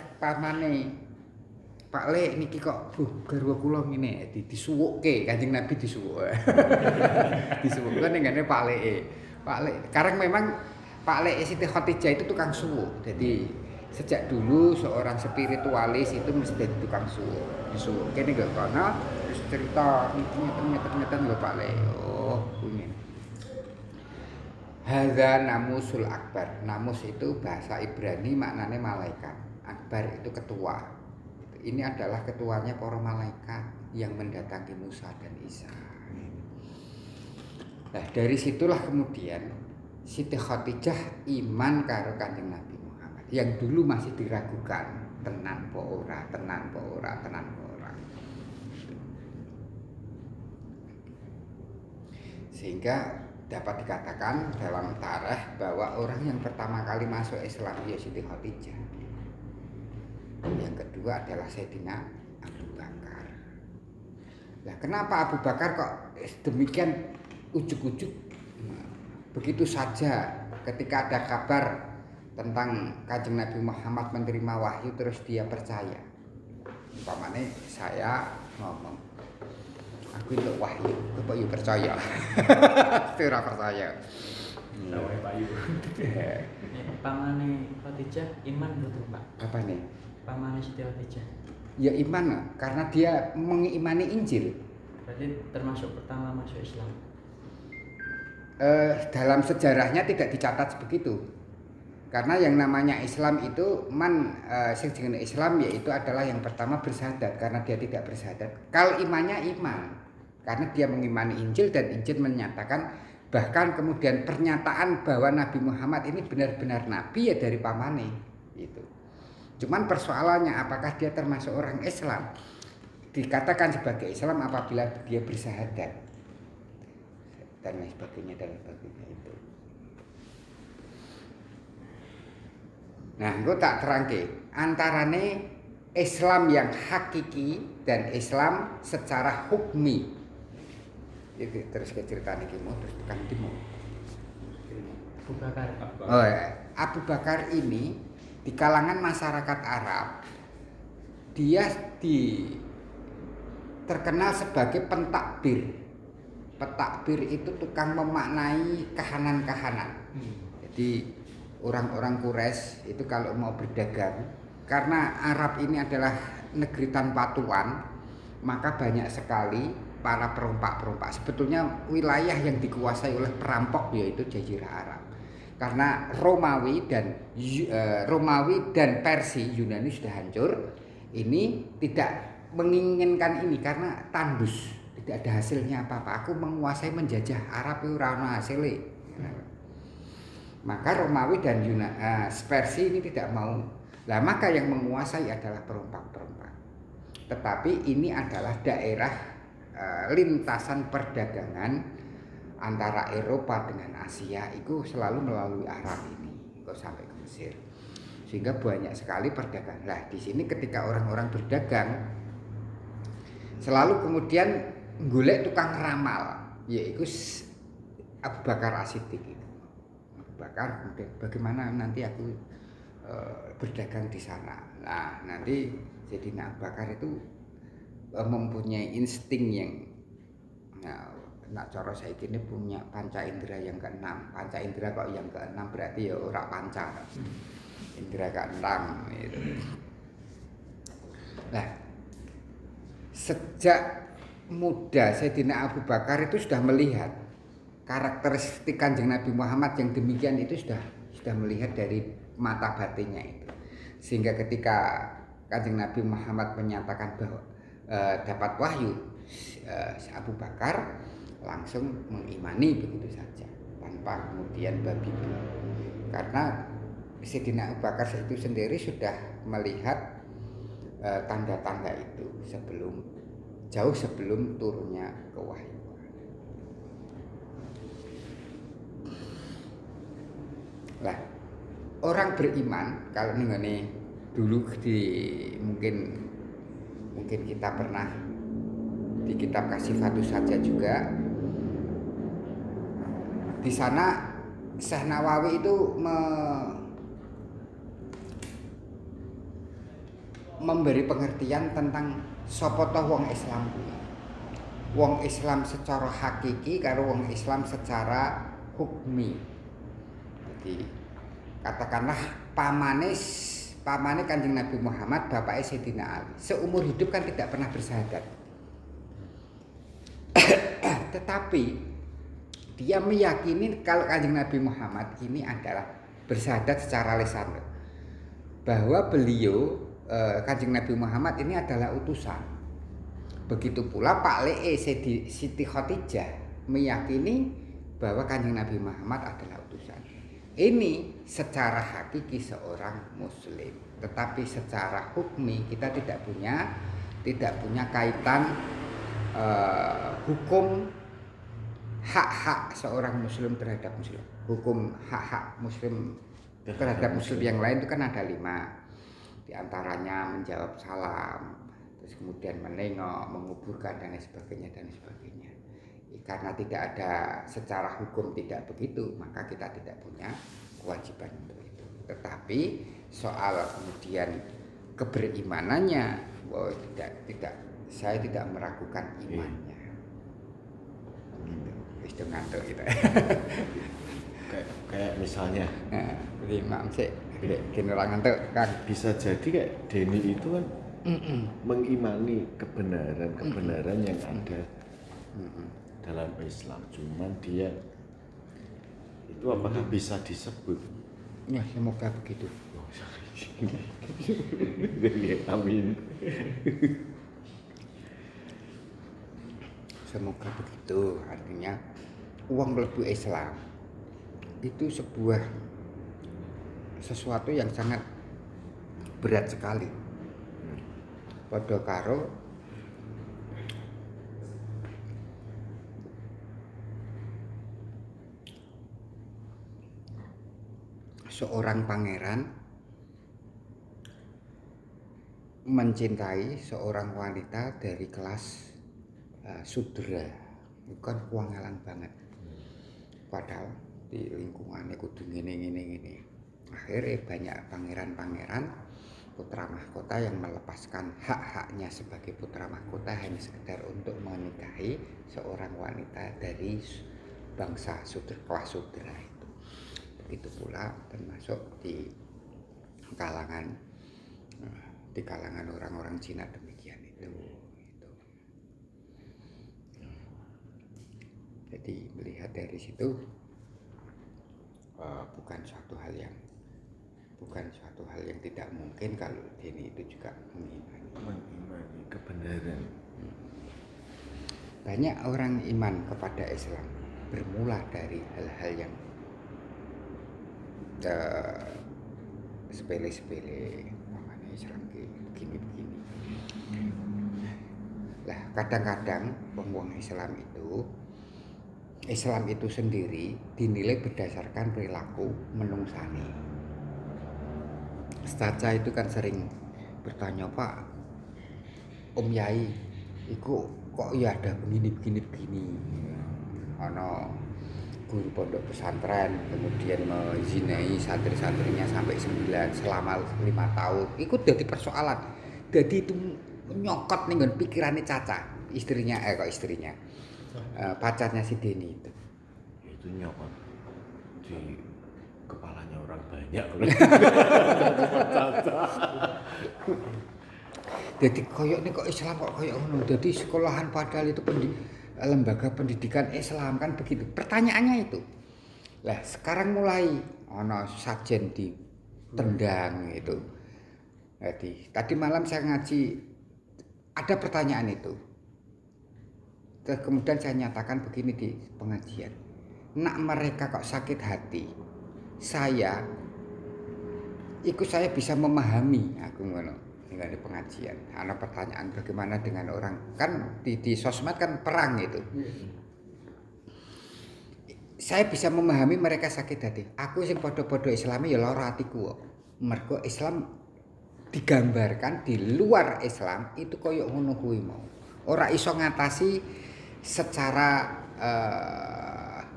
Pak Le niki kok garwa kula ngene disuwukke Kanjeng Nabi disuwuk. Disuwukke ning ngene Pak Le. Pak Le karang memang Pak Le Siti Khadijah itu tukang suwuk. Jadi sejak dulu seorang spiritualis itu mesti jadi tukang suwuk. Disuwukke ning kono terus cerita ngeten lho Pak Le. Oh, kuwi. Hadza namusul akbar. Namus itu bahasa Ibrani maknanya malaikat. Akbar itu ketua. Ini adalah ketuanya para malaikat yang mendatangi Musa dan Isa. Nah, dari situlah kemudian Siti Khadijah iman karo Kanjeng Nabi Muhammad yang dulu masih diragukan, tenan apa ora. Sehingga dapat dikatakan dalam tarikh bahwa orang yang pertama kali masuk Islam ya Siti Khadijah. Yang kedua adalah Sayyidina Abu Bakar. Nah, kenapa Abu Bakar kok demikian ujuk-ujuk begitu saja ketika ada kabar tentang Kanjeng Nabi Muhammad menerima wahyu terus dia percaya. Umpamanya saya ngomong, aku itu wahyu, kok yo percaya. Ora percaya. Namanya Bayu. Pamane Khadijah iman betul Pak. Apa nih? Pamane Siti Khadijah. Ya iman karena dia mengimani Injil. Berarti termasuk pertama masuk Islam. Dalam sejarahnya tidak dicatat begitu. Karena yang namanya Islam itu sing jenenge Islam yaitu adalah yang pertama bersyahadat karena dia tidak bersyahadat. Kalau imannya iman karena dia mengimani Injil dan Injil menyatakan bahkan kemudian pernyataan bahwa Nabi Muhammad ini benar-benar nabi ya dari pamane itu. Cuman persoalannya apakah dia termasuk orang Islam? Dikatakan sebagai Islam apabila dia bersyahadat dan lain sebagainya itu. Nah, gue tak terangke antarane Islam yang hakiki dan Islam secara hukmi. Itu terus ke cerita niki mau terus tekan iki mau. Abu Bakar. Oh, Abu Bakar ini di kalangan masyarakat Arab dia terkenal sebagai pentakbir. Pentakbir itu tukang memaknai kahanan-kahanan. Jadi orang-orang Quraisy itu kalau mau berdagang karena Arab ini adalah negeri tanpa tuan, maka banyak sekali para perompak-perompak. Sebetulnya wilayah yang dikuasai oleh perampok yaitu Jazirah Arab. Karena Romawi dan Persia Yunani sudah hancur, ini tidak menginginkan ini karena tandus, tidak ada hasilnya apa-apa. Aku menguasai menjajah Arab itu ora ono hasilnya. Maka Romawi dan Persia ini tidak mau. Lah maka yang menguasai adalah perompak-perompak. Tetapi ini adalah daerah lintasan perdagangan antara Eropa dengan Asia itu selalu melalui Arab ini kok sampai ke Mesir. Sehingga banyak sekali perdagangan. Lah di sini ketika orang-orang berdagang selalu kemudian golek tukang ramal yaitu Abu Bakar As-Siddiq itu. Abu Bakar kemudian bagaimana nanti aku berdagang di sana. Nah, nanti Sayyidina Abu Bakar itu mempunyai insting yang nak cara saiki ini punya panca indera yang ke-6. Panca indera kok yang ke-6 berarti ya ora panca. Indera ke-6 gitu. Nah, sejak muda Sayyidina Abu Bakar itu sudah melihat karakteristik Kanjeng Nabi Muhammad yang demikian itu sudah melihat dari mata batinnya itu. Sehingga ketika Kanjeng Nabi Muhammad menyatakan bahwa dapat wahyu, Abu Bakar langsung mengimani begitu saja tanpa kemudian babi bu. Karena Sayyidina Abu Bakar itu sendiri sudah melihat tanda-tanda itu jauh sebelum turunnya kewahyuan. Lah, orang beriman kalau nih dulu mungkin kita pernah di kitab Kasifatus Saja juga di sana Syekh Nawawi itu memberi pengertian tentang sapa ta wong Islam kuwi. Wong Islam secara hakiki karo wong Islam secara hukmi. Jadi katakanlah pamane Kanjeng Nabi Muhammad bapaknya Sayyidina Ali. Seumur hidup kan tidak pernah bersyahadat. Tetapi dia meyakini kalau Kanjeng Nabi Muhammad ini adalah bersyahadat secara lisan bahwa beliau Kanjeng Nabi Muhammad ini adalah utusan. Begitu pula Pak Lee Siti Khadijah meyakini bahwa Kanjeng Nabi Muhammad adalah utusan. Ini secara hakiki seorang muslim, tetapi secara hukmi kita tidak punya kaitan hukum hak-hak seorang muslim terhadap muslim. Hukum hak-hak muslim terhadap muslim yang lain itu kan ada 5. Di antaranya menjawab salam, terus kemudian menengok, menguburkan dan sebagainya. Karena tidak ada secara hukum tidak begitu, maka kita tidak punya kewajiban untuk itu. Tetapi soal kemudian keberimanannya, saya tidak meragukan imannya. Gitu. Itu ngantuk gitu. kayak misalnya Jadi maaf sih, gini orang ngantuk kan. Bisa jadi kayak Denny itu kan mengimani kebenaran yang ada dalam Islam, cuman dia itu apakah bisa disebut? Ya semoga begitu. Amin. Semoga begitu. Artinya uang mlebu Islam itu sesuatu yang sangat berat sekali. Padha karo seorang pangeran mencintai seorang wanita dari kelas sudra, bukan kuangalan banget. Padahal di lingkungannya kudu ngene. Akhirnya banyak pangeran-pangeran putra mahkota yang melepaskan hak-haknya sebagai putra mahkota hanya sekedar untuk menikahi seorang wanita dari bangsa sudra, kelas sudra itu. Begitu pula termasuk di kalangan orang-orang Cina demikian itu. Jadi melihat dari situ bukan suatu hal yang tidak mungkin kalau Denny itu juga mengimani kebenaran. Banyak orang iman kepada Islam bermula dari hal-hal yang sepele-sepele, makanya Islam begini. Lah kadang-kadang wong Islam itu sendiri dinilai berdasarkan perilaku menungsani. Staca itu kan sering bertanya, Pak, Om Yai, iku kok ya ada begini. Ono guru pondok pesantren kemudian menzinai santri-santrinya sampai 9 selama 5 tahun. Itu jadi persoalan. Jadi itu nyokot nih pikirannya Caca, pacarnya si Denny itu. Itu nyokot di kepalanya orang banyak. Jadi koyok nih kok Islam kok koyok ngono. Jadi sekolahan padahal itu lembaga pendidikan Islam kan begitu. Pertanyaannya itu. Lah sekarang mulai ono sajen ditendang gitu. Jadi tadi malam saya ngaji ada pertanyaan itu. Terus kemudian saya nyatakan begini di pengajian. Nak mereka kok sakit hati. Saya bisa memahami aku ngono. Di pengajian, ada pertanyaan bagaimana dengan orang kan di sosmed kan perang itu. Saya bisa memahami mereka sakit hati. Aku sing podo-podo Islami ya lara atiku kok. Mergo Islam digambarkan di luar Islam itu koyo ngono kuwi mau. Ora iso ngatasi secara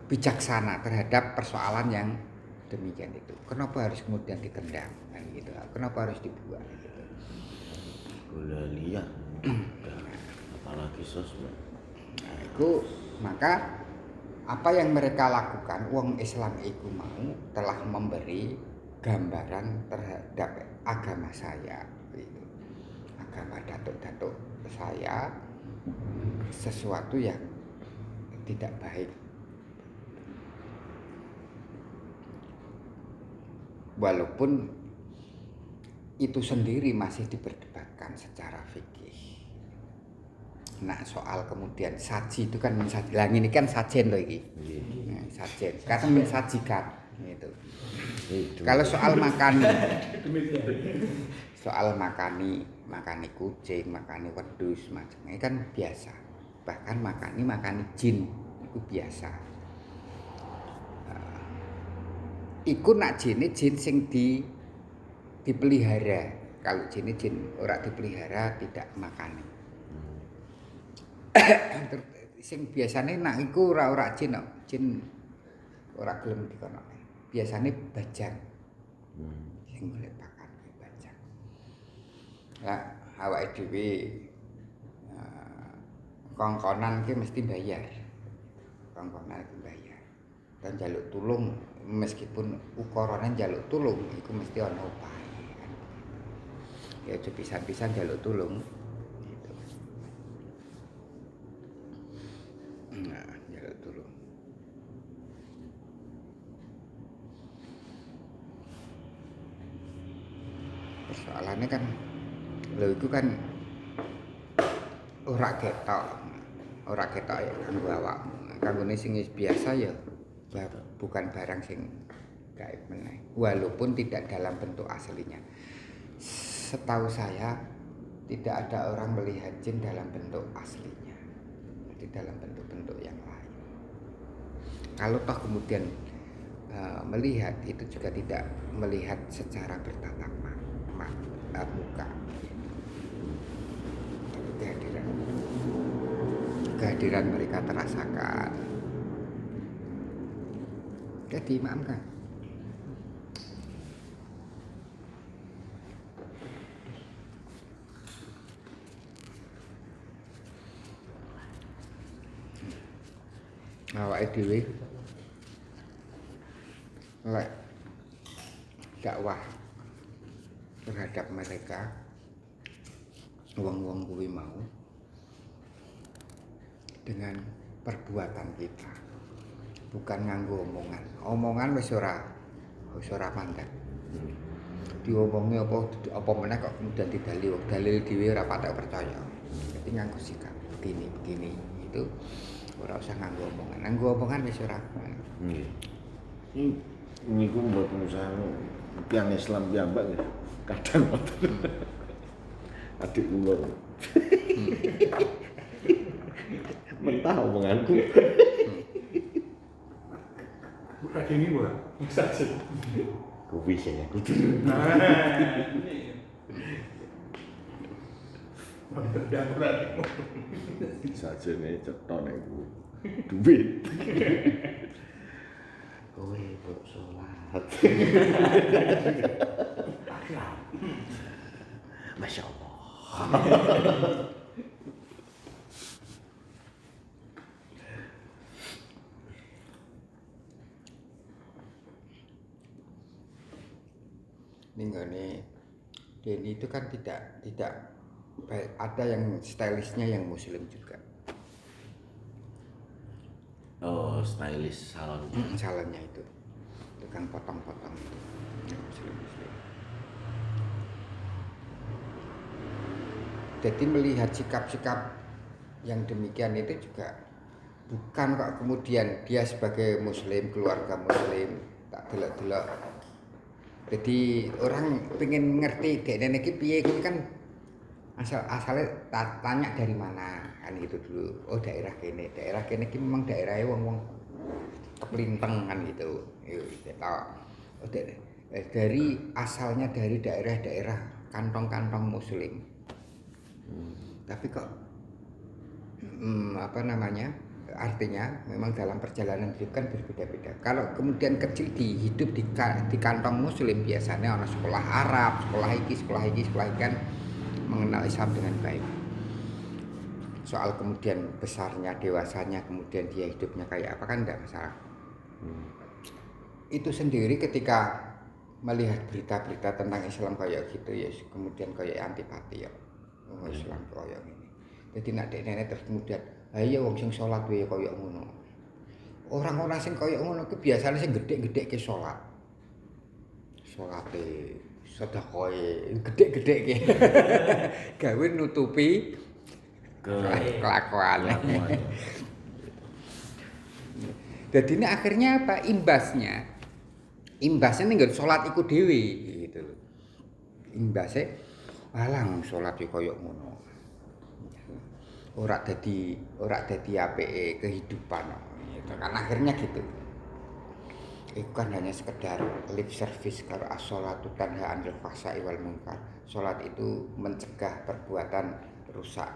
bijaksana terhadap persoalan yang demikian itu. Kenapa harus kemudian ditendang kan gitu. Kenapa harus dibuang gitu. Bola liar. Apalagi sosmed. Nah, itu maka apa yang mereka lakukan, wong Islam itu mau telah memberi gambaran terhadap agama saya, gitu. Agama datuk-datuk saya sesuatu yang tidak baik. Walaupun itu sendiri masih diperdebatkan secara fikih. Nah, soal kemudian saji itu kan mensaji. Lah ini kan sajen loh ini. Nah, sajen. Kata mensajikan gitu. Kalau soal makani, makani kucing, makani wedhus, macamnya kan biasa. Bahkan makani jin itu biasa. Iku nak jin sing dipelihara. Kalau jin ora dipelihara tidak makani. Sing biasane nak iku ora jin kok. Jin ora gelem dikono. Biasane bajang. Sing golek pakan bajang. Lah awake dhewe kongkonan ki mesti bayar. Kongkonan iki bayar. Dan njaluk tulung meskipun ukurane njaluk tulung iku mesti ana upahe. Ya aja pisan-pisan njaluk tulung. Nah, jaluk tulung. Persoalannya kan, lho itu kan ora ketok ya kanggo awakmu. Kanggone sing biasa ya bukan barang sing gaib meneh. Walaupun tidak dalam bentuk aslinya. Setahu saya tidak ada orang melihat jin dalam bentuk aslinya. Di dalam bentuk-bentuk yang lain. Kalau toh kemudian melihat itu juga tidak melihat secara bertatap muka. Tapi kehadiran mereka terasakan. Jadi maafkan. Awake dhewe lek dakwah terhadap mereka wong-wong kuwi mau dengan perbuatan kita, bukan nganggo omongan wis ora pandang. Diomongi apa meneh kok kemudian dalil dhewe ora patek percaya. Jadi nganggo sikap begini itu ora usah nganggo omongan wis ora. Nggih. Niku mboten usah tiyang Islam piyambak nggih. Kadang wonten. Adik kula. Mentah omonganku. Bukan ini bukan. Saja. Kuwi saya kudu. Sajane cetok nek kuwi. Duit. Kowe kok salat. Masya Allah. Ninggone Denny itu kan tidak baik, ada yang stylishnya yang muslim juga. Oh, stylish salon. Salonnya itu tukang potong-potong itu yang muslim. Jadi melihat sikap-sikap yang demikian itu juga bukan kok kemudian dia sebagai muslim, keluarga muslim tak delok-delok. Jadi orang pengen ngerti dekne iki piye kuwi kan asalnya tanya dari mana kan gitu dulu. Oh daerah kene iki memang daerahnya wong-wong keplinteng kan gitu. Oh, dari asalnya dari daerah-daerah kantong-kantong muslim. Tapi kok artinya memang dalam perjalanan hidup kan berbeda-beda. Kalau kemudian kecil hidup di kantong muslim biasanya orang sekolah Arab, sekolah iki kan mengenal Islam dengan baik. Soal kemudian besarnya, dewasanya, kemudian dia hidupnya kayak apa kan enggak masalah. Itu sendiri ketika melihat berita-berita tentang Islam kayak gitu ya kemudian kayak antipati ya. Oh, Islam kayak gini. Jadi nak dek terus kemudian ayo wong sing salat wae kayak ngono. Orang-orang sing kayak ngono ku biasane sing gedhe-gedhe ke salat. Salate sedekahe gedhe-gedhe ke. Gawe nutupi kelakuan. Jadi ini akhirnya apa? Imbasnya nih sholat iku dhewe gitu loh. Imbasnya alang sholat yo koyo ngono. Ora dadi apike kehidupan gitu. Kan akhirnya gitu. Itu kan hanya sekedar lip service karo as-sholatu tanha 'anil fahsya'i wal munkar. Salat itu mencegah perbuatan rusak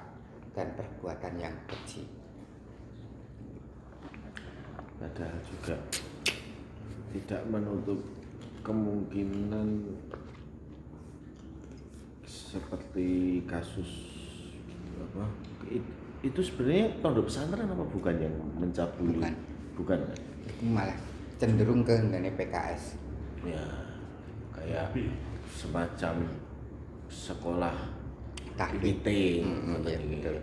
dan perbuatan yang keji. Padahal juga tidak menutup kemungkinan seperti kasus apa itu sebenarnya pondok pesantren apa bukan yang mencabuli? Bukan kan? Itu malah cenderung ke ngene PKS. Ya kayak semacam sekolah Tahfidz. IT Ya, betul.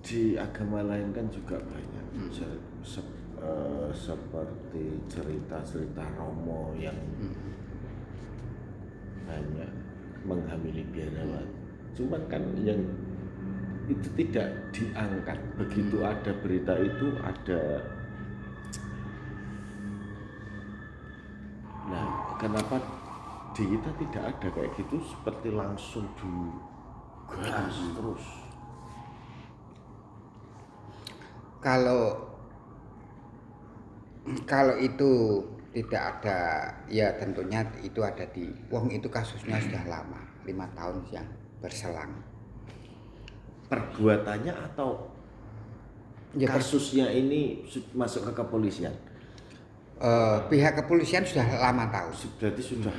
Di agama lain kan juga banyak seperti cerita-cerita Romo yang banyak menghamili biarawat. Cuman kan yang itu tidak diangkat. Begitu ada berita itu ada. Nah, kenapa di kita tidak ada kayak gitu seperti langsung digas terus? Kalau itu tidak ada, ya tentunya itu ada di wong itu kasusnya sudah lama, 5 tahun yang berselang. Perbuatannya atau Ya, kasusnya ini masuk ke kepolisian? Pihak kepolisian sudah lama tahu. Berarti sudah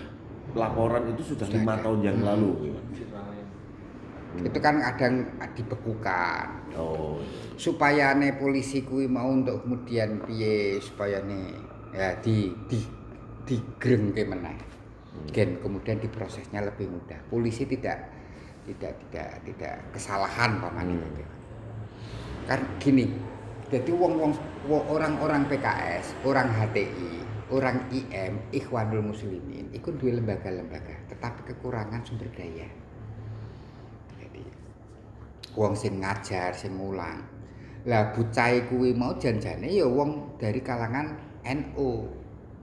laporan itu sudah 5 ada. tahun yang lalu. Itu kan kadang dibekukan. Oh. Supaya polisi kuwi mau untuk kemudian piye supaya ya digrengke meneh. Dan kemudian diprosesnya lebih mudah. Polisi tidak kesalahan pamane itu. Kan gini. Jadi orang-orang PKS, orang HTI, orang IM, Ikhwanul Muslimin, itu dua lembaga-lembaga, tetapi kekurangan sumber daya. Jadi wong sing ngajar, sing mulang. Lah bocah kuwi mau janjane ya wong dari kalangan NU,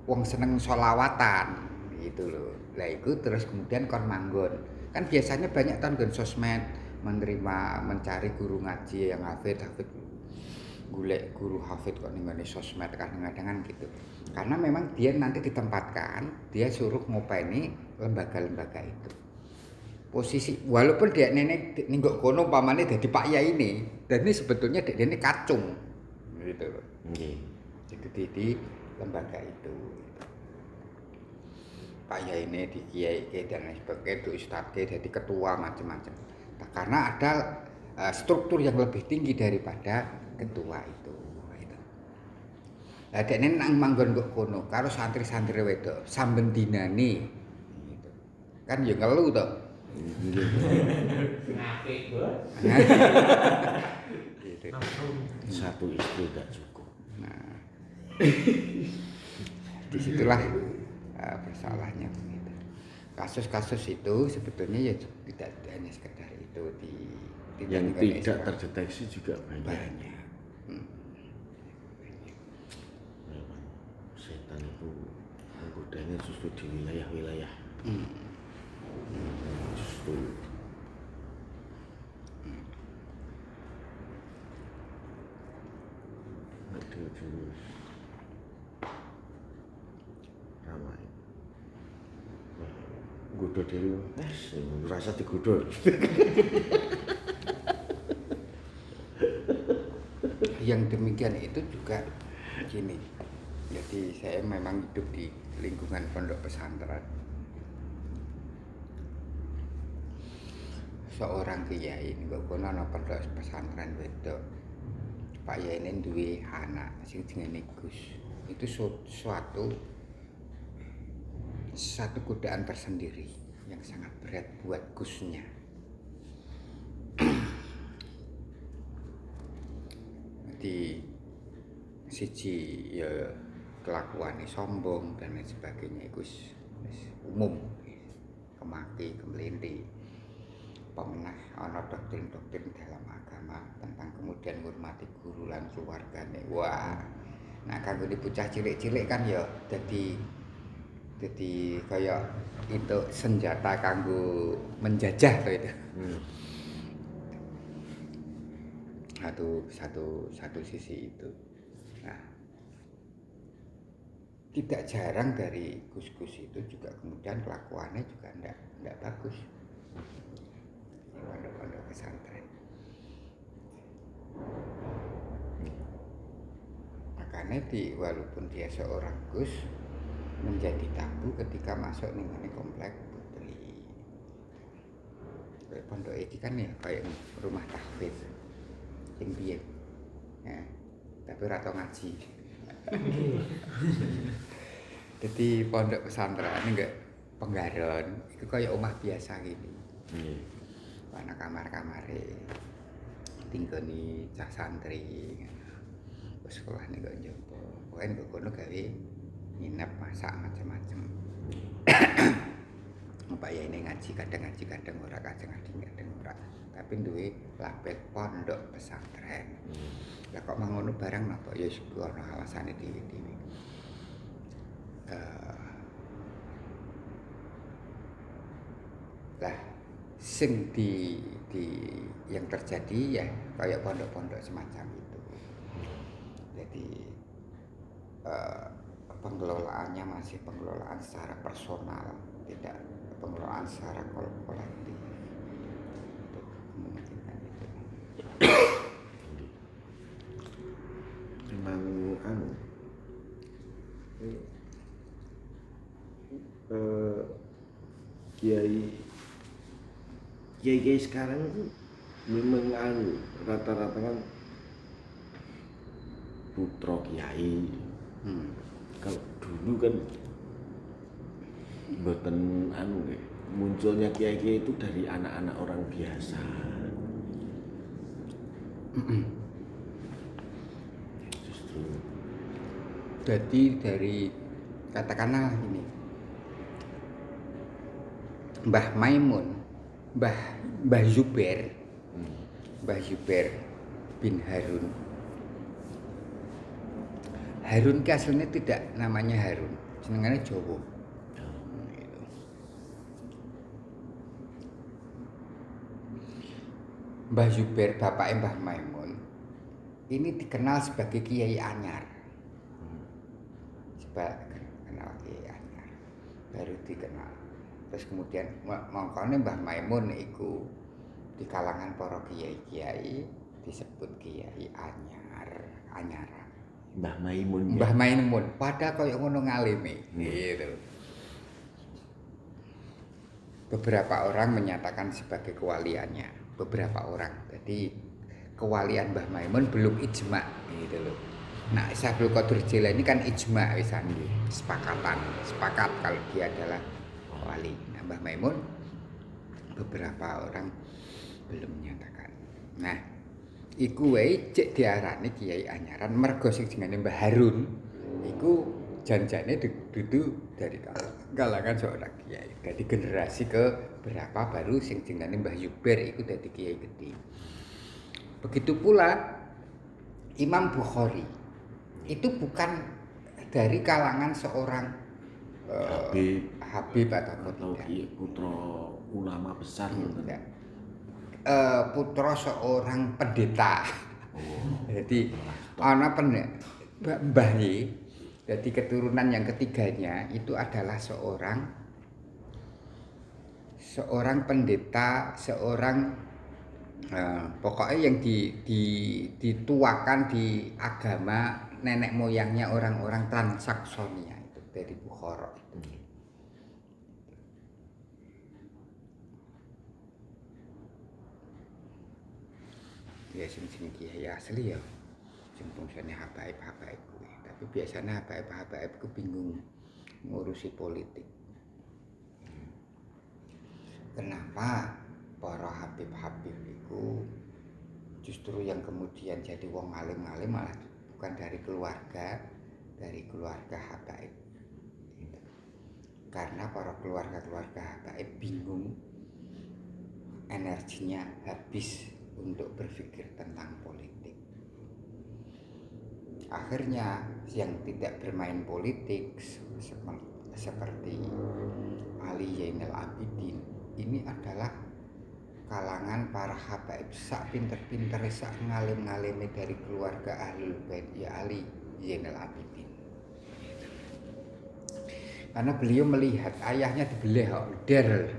wong seneng sholawatan gitu loh. Lah iku terus kemudian kon manggon. Kan biasanya banyak tahun nggon sosmed mencari guru ngaji yang hafid golek guru hafid kok ning ngene sosmed kadang-kadang gitu. Karena memang dia nanti ditempatkan, dia suruh ngopeni lembaga-lembaga itu. Posisi walaupun dia nenek ninggok kono pamane dadi Pak Yai ini, dan ini sebetulnya dia ini kacung gitu loh. Nggih. Jadi di lembaga itu gitu. Pak Yai ini di Kiai dan lain sebagainya itu Ustadz jadi ketua macam-macam. Nah, karena ada struktur yang lebih tinggi daripada ketua itu. Gitu. Lah dekne nang manggon kok kono karo santri-santri wedok samben dinane gitu. Kan ya ngelu to. Apik, Bos. Gitu. Satu istri tidak cukup. Nah, disitulah persoalannya begitu. Kasus-kasus itu sebetulnya ya tidak hanya sekedar itu Yang tidak terdeteksi juga banyak. Memang setan itu menggodanya justru di wilayah-wilayah. Justru aduh ramai godo dhewe rasa digodo. Yang demikian itu juga gini. Jadi saya memang hidup di lingkungan pondok pesantren. seorang kiai niku kono ana pondok pesantren wedok. Pak Yai ini duwe anak sing jenenge Gus. Itu satu godaan tersendiri yang sangat berat buat Gusnya. Jadi siji ya kelakuannya sombong dan lain sebagainya itu umum, kemaki, kemelinti. Pemenah ana doktrin-doktrin dalam agama tentang kemudian menghormati guru lan keluargane. Wah, nah kanggo bocah cilik-cilik kan ya dadi kaya itu senjata kanggo menjajah to itu. Satu sisi itu. Nah, tidak jarang dari gus-gus itu juga kemudian kelakuannya juga enggak bagus. Pondok-pondok pesantren. Makanya walaupun dia seorang gus menjadi tabu ketika masuk ning komplek putri. Kayak pondok iki kan ya kayak rumah tahfidz. Sing piye? Ya, tapi ora tau ngaji. Jadi pondok pesantren enggak penggaron, itu kayak omah biasa gini. Ana kamar-kamare tinggoni cah santri. Sekolah ning kok njopo. Pokoke nek kono gawe nginep masak macam-macam. Pak Yai ini ngaji kadang ora kadang ora. Tapi duwe label pondok pesantren. Lah kok mangono barang napa ya ana alasane dhewe-dhewe. Lah sing di yang terjadi ya kayak pondok-pondok semacam itu. Jadi pengelolaannya masih pengelolaan secara personal, tidak pengelolaan secara kolektif. Untuk memungkinkan itu. Memang kiai sekarang itu memang rata-rata kan putra kiai. Kalau dulu kan mboten munculnya kiai-kiai itu dari anak-anak orang biasa. Justru. Jadi dari katakanlah ini Mbah Maimun, Mbah Zubair bin Harun. Harun ke aslinya tidak namanya Harun, jenengannya Jawa. Mbah Zubair, bapaknya Mbah Maimun, ini dikenal sebagai Kiai Anyar. Kenal Kiai Anyar, baru dikenal. Terus kemudian mongkone Mbah Maimun iku di kalangan para kiai-kiai disebut Kiai Anyaran. Mbah Maimun. Mbah Maimun, pada kaya ngono ngalime, gitu. Beberapa orang menyatakan sebagai kewaliannya, beberapa orang. Jadi kewalian Mbah Maimun belum ijma, gitu loh. Nah, Syaikhul Qadir Jilani kan ijma wisan, sepakat kalau dia adalah wali. Nah, Mbah Maimun beberapa orang belum menyatakan. Nah, iku wae cek diarani Kiai Anyaran mergo sing jenenge Mbah Harun iku janjane dudu dari kalangan seorang kiai. Dadi generasi ke berapa baru sing jenenge Mbah Zubair iku dadi kiai gede. Begitu pula Imam Bukhari itu bukan dari kalangan seorang Habib atau putra ulama besar tidak. Putra seorang pendeta. Jadi ana mbahnya. Jadi keturunan yang ketiganya itu adalah seorang pendeta, pokoknya yang dituakan di agama nenek moyangnya orang-orang Transaksonia itu dari Bukhara itu. ya sing kiai asli ya sing fungsine habaib kuwi. Tapi biasanya habaib ku bingung ngurusi politik. Kenapa para habib itu justru yang kemudian jadi wong alim-alim malah bukan dari keluarga habaib. Gitu. Karena para keluarga habaib bingung, energinya habis untuk berpikir tentang politik. Akhirnya yang tidak bermain politik seperti Ali Zainal Abidin ini adalah kalangan para habaib sak pinter-pinter sak ngalim-ngalime dari keluarga Ahlul Bait ya Ali Zainal Abidin. Karena beliau melihat ayahnya dibeleh der.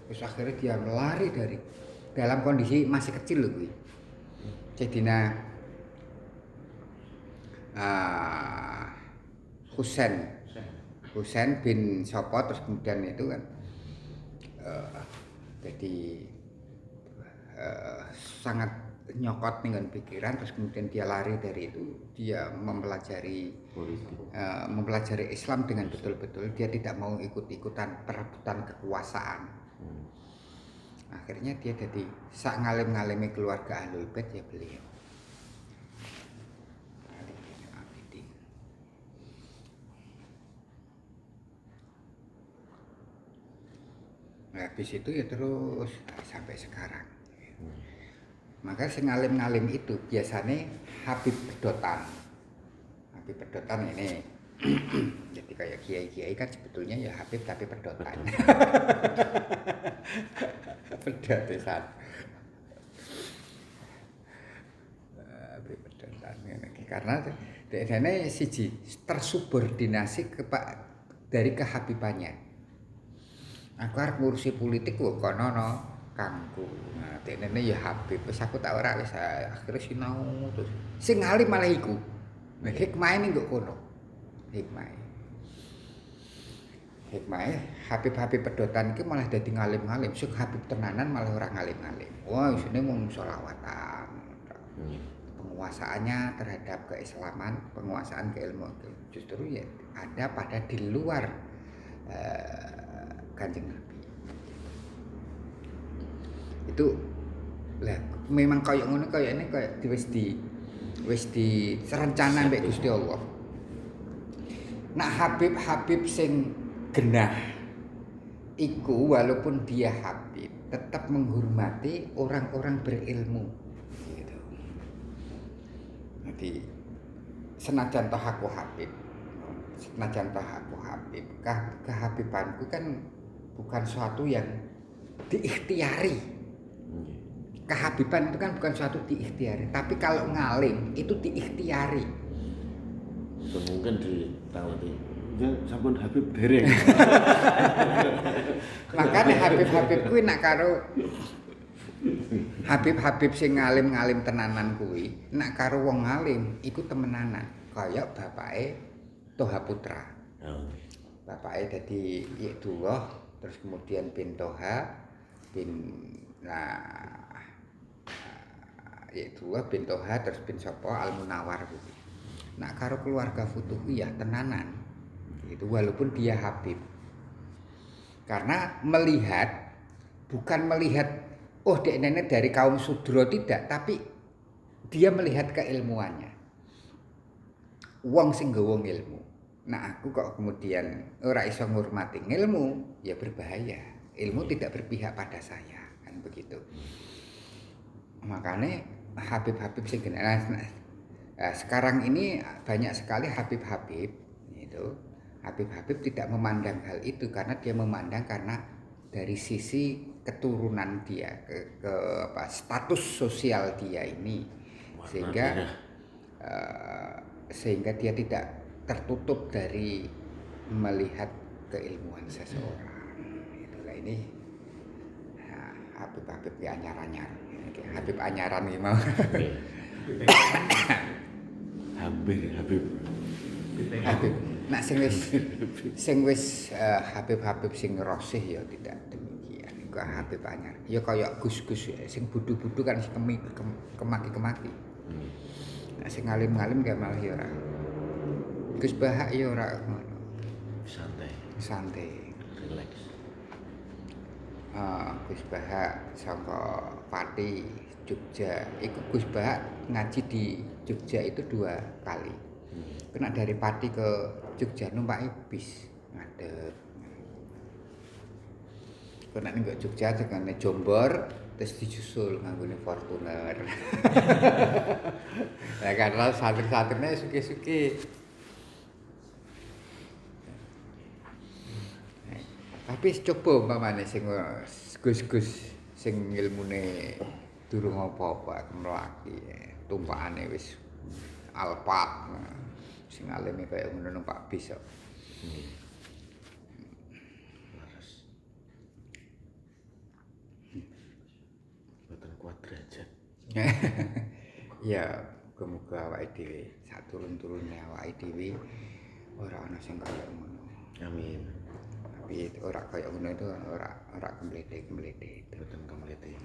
Terus akhirnya dia lari dari dalam kondisi masih kecil loh gue. Jadina Husain bin Sopo terus kemudian itu kan jadi sangat nyokot dengan pikiran, terus kemudian dia lari dari itu, dia mempelajari Islam dengan betul-betul, dia tidak mau ikut-ikutan perebutan kekuasaan. Akhirnya dia jadi sak ngalim-ngalimi keluarga Ahlul Bait ya beliau. Habis itu ya terus sampai sekarang. Maka sing ngalim-ngalim itu biasanya Habib Pedotan. Habib Pedotan ini jadi kayak kiai-kiai kan sebetulnya ya Habib tapi pedotan. Pedotan. Habib Pedotan karena ini siji tersubordinasi dari kehabibannya. Aku harus ngurusi politik kok kono kangku. Nah, dene ya Habib wis aku tak ora wis akhire sinau terus. Sing ngalim malah iku. Nah, hikmahe ning kok kono. Hikmahe Habib pedotan iki malah dadi ngalim-ngalim. Sing Habib tenanan malah ora ngalim-ngalim. Wah, isine mung sholawatan. Penguasaannya terhadap keislaman, penguasaan keilmuan justru ya ada pada di luar Kanjeng Nabi. Itu lah memang kayak ngono kayak ini kayak wis di rencana mbek Gusti Allah. Nah Habib sing genah iku walaupun dia Habib tetap menghormati orang-orang berilmu gitu. Jadi senajan toh aku Habib kehabibanku kan bukan suatu yang diikhtiari. Kehabiban itu kan bukan suatu diikhtiari, tapi kalau ngalim itu diikhtiari. Mungkin ditawati, ya sampun Habib dereng. Makanya Habib kuwi nak karo Habib sing ngalim tenanan kuwi, nak karo wong ngalim iku temenanan, kaya bapake Toha Putra. Bapake dadi Yekdullah, terus kemudian bin Toha Yekdullah bin Toha terus bin Sopo Al-Munawar kuwi. Nak karo keluarga Futuhiyah tenanan. Itu walaupun dia Habib. Karena bukan melihat oh dek nenek dari kaum sudra tidak, tapi dia melihat keilmuannya. Wong sing nggawa ilmu. Nah aku kok kemudian ora iso ngurmati ilmu, ya berbahaya. Ilmu tidak berpihak pada saya, kan begitu. Makanya Habib sing sekarang ini banyak sekali Habib itu. Habib tidak memandang hal itu karena dia memandang karena dari sisi keturunan dia ke status sosial dia ini sehingga dia tidak tertutup dari melihat keilmuan seseorang. Itulah ini Habib ya anyar-anyar. Habib anyaran iki mau. Habib. Nah sing wis Habib sing rosih ya tidak demikian. buka HP anyar. Ya kaya Gus-gus sing budu-budu kan sing kemaki-kemaki. Nah sing ngalim-ngalim kayak malah ya ora. Gus Bahak ya ora ngono. Santai, Santai. relax. Gus Bahak saka Pati Jogja. Iku Gus Bahak ngaji di Jogja itu 2 kali. Kena dari Pati ke Jogja numpaki bis ngadeg. Kena ning Jogja tegane Jombor terus disusul nganggone Fortuner. Ya karena santri-santrine suki-suki. Tapi coba umpamane sing Gus-gus sing ilmune durung apa-apa mlaki tumpakane wis Alphard sing alime kaya ngono numpak bis kok. Laras. Boten kuat derajat. Ya muga-muga awake dhewe saturun-turune awake dhewe ora ana sing kaya ngono. Amin. Tapi ora kaya ngono itu ora kemlete-kemlete. Boten komplete.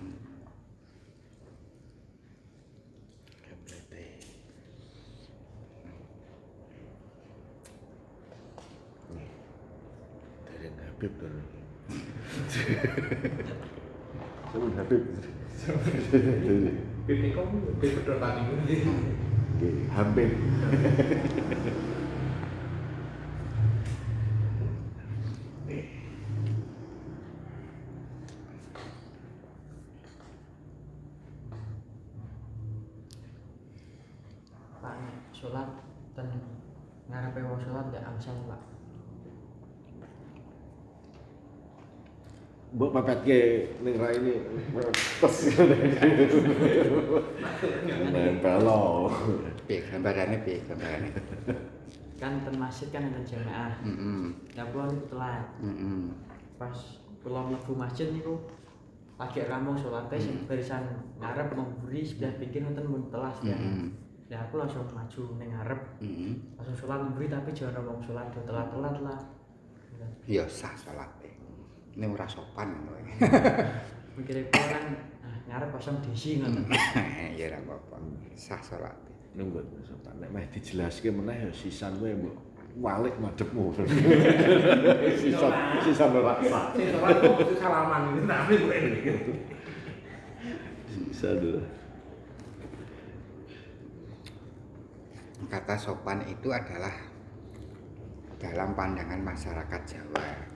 Komplete. Dereng Habib to. Sebelum Habib. Bib niku bib pedot tadi. Nggih, hampir. Pak sholat dan ngarepe wong sholat ya amsal Pak. Mbok papatke ning raine tes. Nempel lo. Piye gambarane piye gambarane? Kan ten masjid kan enten jamaah. Ya kula niku telat. Pas kula mlebu masjid niku lagi rampung salate sing barisan ngarep memburi sebelah pinggir wonten mun telas ya. Ya aku langsung maju ning ngarep. Langsung salat memburi tapi jangan ngomong salat do telat-telat lah. Ya sah salate. Ini ora sopan kowe. Mikire kula kan ngarep kosong desi ngoten. Ya ora apa-apa. Sah salate. Nunggu sopan nek meh dijelaske meneh ya sisan kowe mbok walik madhepmu. Sisan ora sah. Sing sholat kok kudu salaman iki tapi kok iki. Sisan ora. Kata sopan itu adalah dalam pandangan masyarakat Jawa.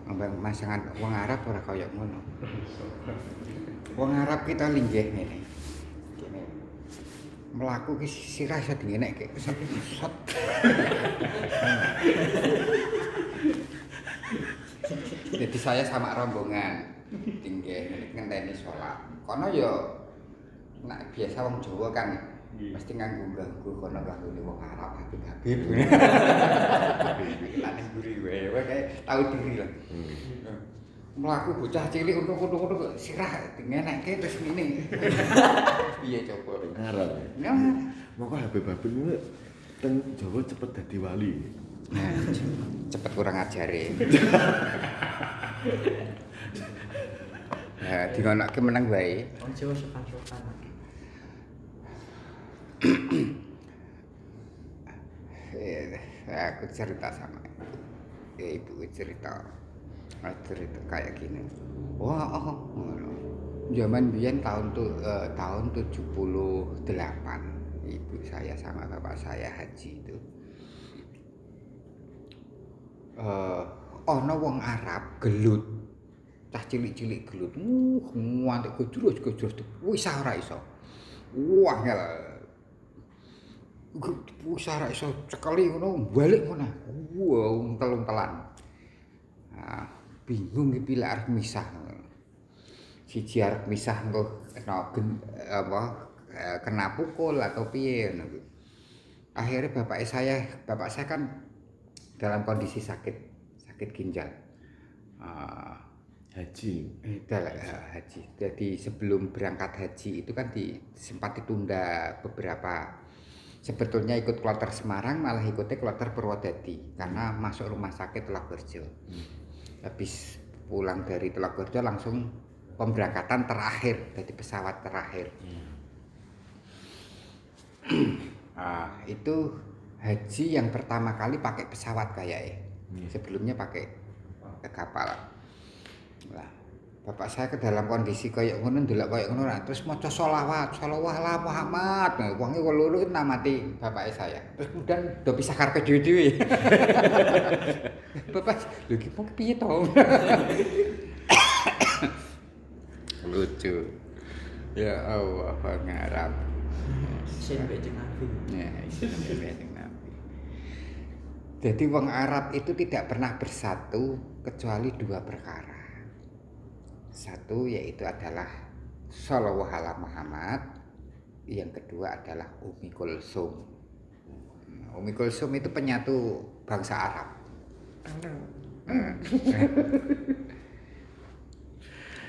Masangan wong Arab ora kaya ngono. Wong Arab kita linggih ngene. Kene. Mlaku ki sirah iso dingenekke. Set. Jadi saya sama rombongan linggih ngenteni salat. Kono ya nek biasa wong Jawa kan mesti nganggo kono kanggone wong Arab Habib. Lah ning mburi wae kae tau diri lah. Mlaku bocah cilik untuk-untuk sirah dingenekke terus ngene. Piye coba? Ngarep. Ya, Moko Habib-habib niku teng Jawa cepet dadi wali. nah, cepet kurang ajare. Nah, dingonake meneng wae. Wong Jawa sopan-sopan. Aku cerita sama ibu cerita kayak gini. Wah, zaman biyen tahun 78 ibu saya sama bapak saya haji itu. Ana wong Arab gelut. Cah cilik-cilik gelut. Nganti gojros-gojros wis ora iso. Wah, Usara iso cekeli ngono balik ngono. Wow, telung-telan. Nah, bingung iki pilih arep misah. Siji arep misah engko kena pukul atau piye ngono. Akhirnya bapak saya kan dalam kondisi sakit ginjal. Haji. Haji. Jadi sebelum berangkat haji itu kan sempat ditunda beberapa. Sebetulnya ikut kloter Semarang malah ikutnya kloter Purwodadi karena masuk rumah sakit Laborjo. Habis pulang dari Telagorejo langsung pemberangkatan terakhir, jadi pesawat terakhir. Itu haji yang pertama kali pakai pesawat kayaknya. Sebelumnya pakai kapal. Lah, bapak saya ke dalam kondisi kayak ngono, ndelok kayak ngono terus maca sholawat ala Muhammad. Nah, wonge loro namati bapak saya. Terus kemudian do pisah karepe dhewe-dhewe. Bapak, lho ki piye to? Lucu. Ya Allah, pengarap. Isin mbek Nabi. Ya, isin mbek Nabi. Jadi wong Arab itu tidak pernah bersatu kecuali dua perkara. Satu yaitu adalah Shallallahu ala Muhammad. Yang kedua adalah Ummi Kulsum. Ummi Kulsum itu penyatu bangsa Arab.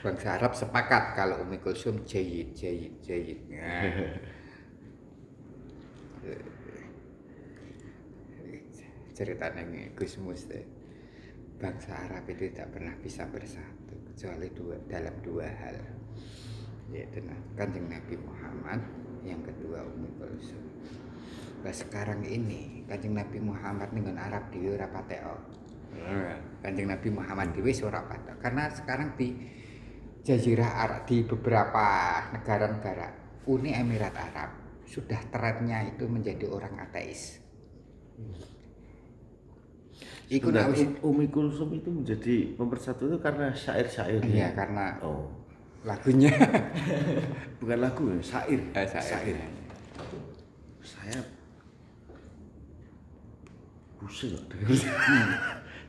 Bangsa Arab sepakat kalau Ummi Kulsum jayid. Nah. Ceritanya Gus Mus bangsa Arab itu tidak pernah bisa bersatu kecuali dalam dua hal, yaitu Kanjeng Nabi Muhammad, yang kedua Ummi Kulsum. Nah sekarang ini Kanjeng Nabi Muhammad dengan Arab dhewe ora pateko. Kanjeng Nabi Muhammad dhewe ora pateko karena sekarang di Jazirah Arab, di beberapa negara-negara Uni Emirat Arab sudah trennya itu menjadi orang ateis. Ummi Kulsum itu menjadi pemersatu itu karena syair-syair. Iya, karena lagunya. Bukan lagu ya, syair. Syair. Saya pusing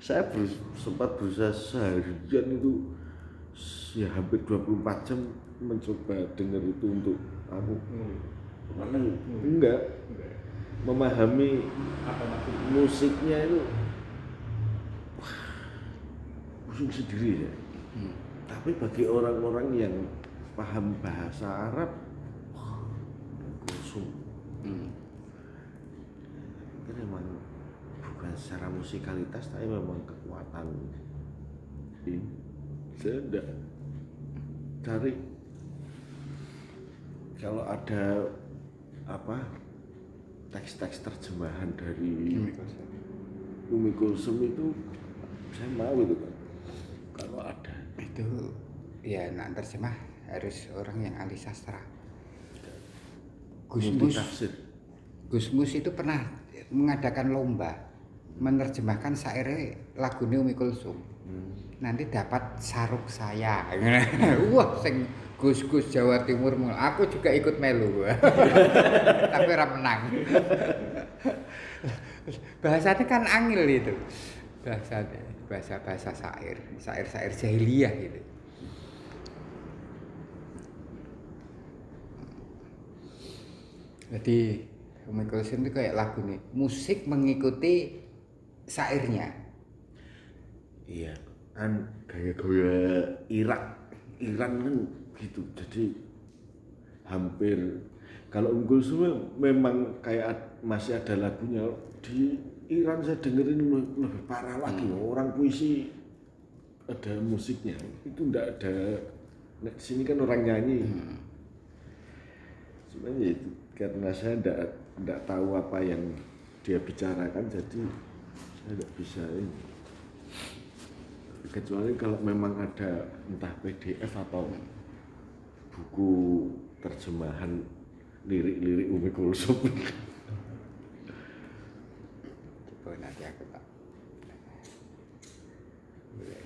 saya sempat berusaha seharian itu ya hampir 24 jam mencoba dengar itu untuk aku enggak memahami Apa maksudnya? musiknya itu pusing sendiri ya. Tapi bagi orang-orang yang paham bahasa Arab, Kulsum itu memang bukan secara musikalitas, tapi memang kekuatan ini. Saya enggak cari kalau ada teks-teks terjemahan dari Ummi Kulsum itu saya mau itu kan. Kalau ada Itu ya nak terjemah harus orang yang ahli sastra. Gus Mus itu pernah mengadakan lomba menerjemahkan syair lagune Ummi Kulsum. Nanti dapat saruk saya. Wah, sing Gus-gus Jawa Timur, aku juga ikut melu. Tapi ora menang. Bahasanya kan angel itu. Bahasa syair jahiliyah gitu. Jadi Ummi Kulsum itu kayak lagu nih, musik mengikuti syairnya. Iya, kan gaya-gaya Iran kan gitu. Jadi hampir kalau Ummi Kulsum memang kayak masih ada lagunya. Di Iran saya dengerin lebih parah lagi. Orang puisi ada musiknya. Itu enggak ada. Nah, di sini kan orang nyanyi. Sebenarnya itu karena saya enggak tahu apa yang dia bicarakan, jadi saya enggak bisa ini. Kecuali kalau memang ada entah PDF atau buku terjemahan lirik-lirik Ummi Kulsum. Coba nanti aku tak boleh.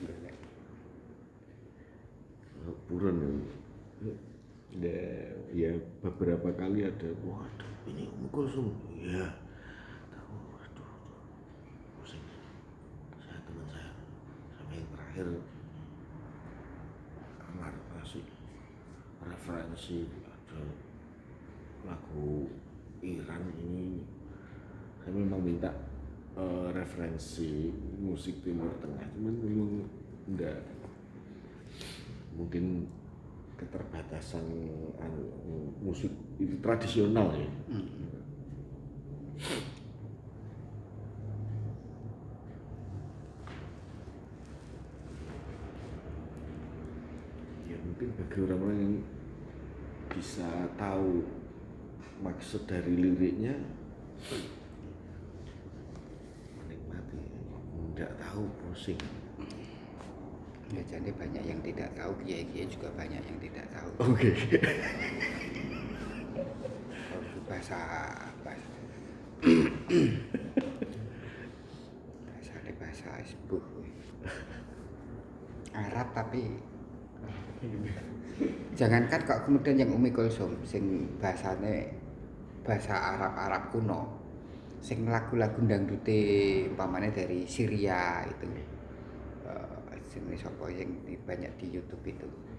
Buron ya beberapa kali ada, waduh ini Ummi Kulsum, ya tahu, waduh pusing. Saya teman saya sampai yang terakhir ngasih referensi ada lagu Iran ini, saya memang minta referensi musik Timur Tengah, cuman memang enggak, mungkin keterbatasan musik itu tradisional ya. mungkin bagi orang-orang yang bisa tahu maksud dari liriknya menikmati, nggak tahu pusing. Ya jadi banyak yang tidak tahu, kiai-kiai juga banyak yang tidak tahu. Oke. bahasa bahasa isbuh Arab, tapi jangankan kok kemudian yang Umi Kulsum sing bahasane bahasa Arab kuno, sing lagu-lagu dangdute umpamane dari Syria itu, jenis apa yang banyak di YouTube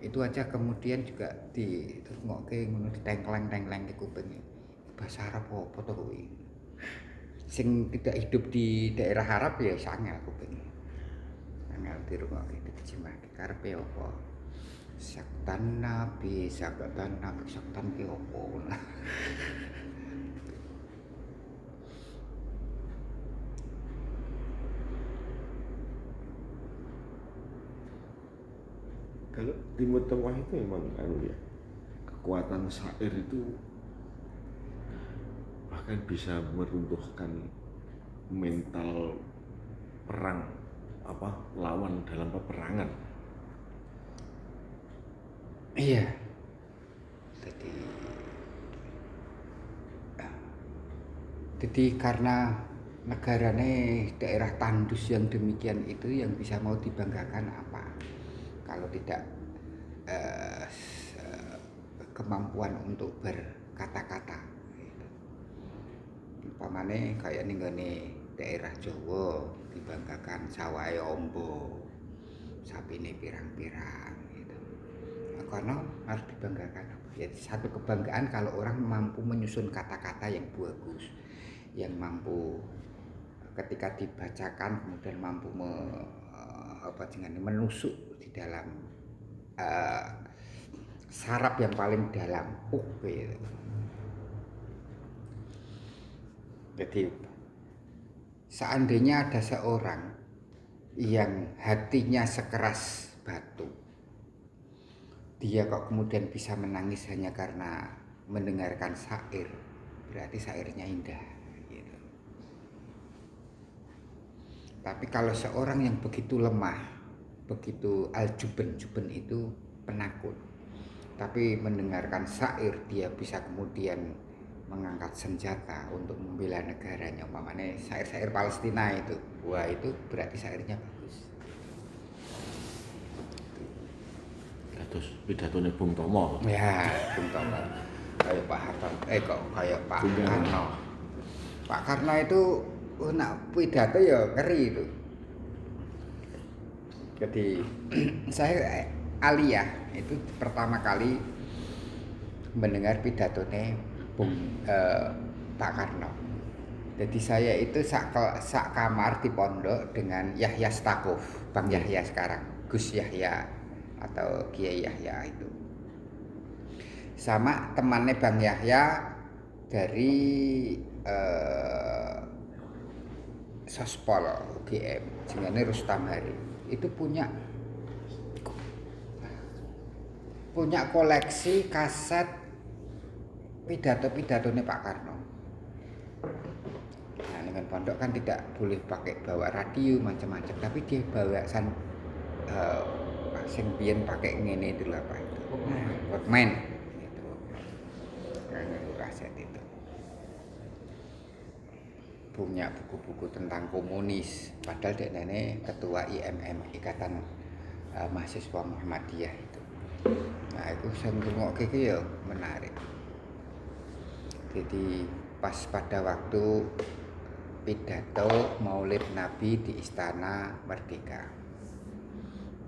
itu aja kemudian juga di ngoke ngono ditengkleng-tengkleng di kuping. Bahasa Arab apa to kuwi? Sing tidak hidup di daerah Arab ya sangat kuping. Angel dirungokke diterjemahke karepe apa? Saktan Nabi saktan ki opo. Kalau Timur Tengah itu memang ya, kekuatan syair itu bahkan bisa meruntuhkan mental perang lawan dalam peperangan. Iya. Jadi karena negarane daerah tandus yang demikian itu yang bisa mau dibanggakan apa? Kalau tidak kemampuan untuk berkata-kata. Umpamane kayak ning gone daerah Jawa dibanggakan sawahe ombo, sapine pirang-pirang gitu. Nah, karena harus dibanggakan. Ya, satu kebanggaan kalau orang mampu menyusun kata-kata yang bagus, yang mampu ketika dibacakan kemudian mampu menusuk di dalam saraf yang paling dalam. Gitu. Jadi seandainya ada seorang yang hatinya sekeras batu, dia kok kemudian bisa menangis hanya karena mendengarkan syair, berarti syairnya indah gitu. Tapi kalau seorang yang begitu lemah, begitu aljuben itu penakut, tapi mendengarkan syair dia bisa kemudian mengangkat senjata untuk membela negaranya, umpamanya syair-syair Palestina itu, wah itu berarti syairnya bagus. Terus pidatonya Bung Tomo. Ya, Bung Tomo. Kayak Pak Harto, kayak Pak Karno. Pak Karno itu nak pidato ya ngeri itu. Jadi saya aliyah itu pertama kali mendengar pidatonya Pak Karno. Jadi saya itu sak kamar di pondok dengan Yahya Stakuf, Bang Yahya sekarang, Gus Yahya atau Kiai Yahya itu. Sama temannya Bang Yahya dari Sospol UGM, jenenge Rustam Hari. Itu punya koleksi kaset pidato-pidatonya Pak Karno. Nah, dengan pondok kan tidak boleh bawa radio macam-macam, tapi dia bawa sing biyen pakai ngene itu lah Pak itu. Walkman itu. Yang kaset itu. Punya buku-buku tentang komunis, padahal dekne ketua IMM, Ikatan Mahasiswa Muhammadiyah itu. Nah, itu sing ngrungokke iki ya menarik. Jadi pas pada waktu pidato Maulid Nabi di Istana Merdeka,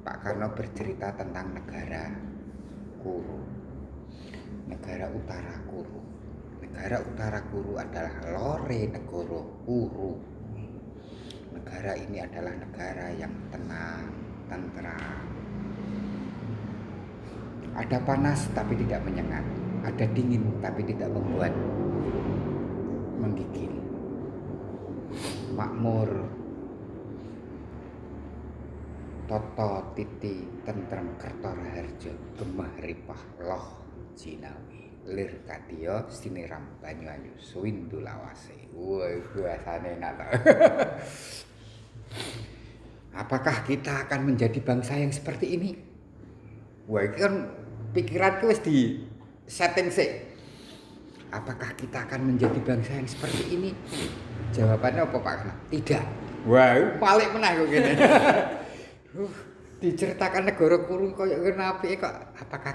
Pak Karno bercerita tentang negara Kuru, negara Utara Kuru. Negara Utara Kuru adalah Lore Negoro Kuru. Negara ini adalah negara yang tenang, tentram. Ada panas tapi tidak menyengat, ada dingin tapi tidak membuat menggigil. Makmur. Toto titi tentrem kertora harjo gemah ripah loh jinawi lir kadya siniram banyu suwindu lawase. Woi bahasane enak to. Apakah kita akan menjadi bangsa yang seperti ini? Wah, itu kan pikiranku wis di setting sih. Apakah kita akan menjadi bangsa yang seperti ini? Jawabannya apa Pak? Tidak. Wah, balik meneh kok ngene. Diceritakan negara kurung koyo ngene apike kok apakah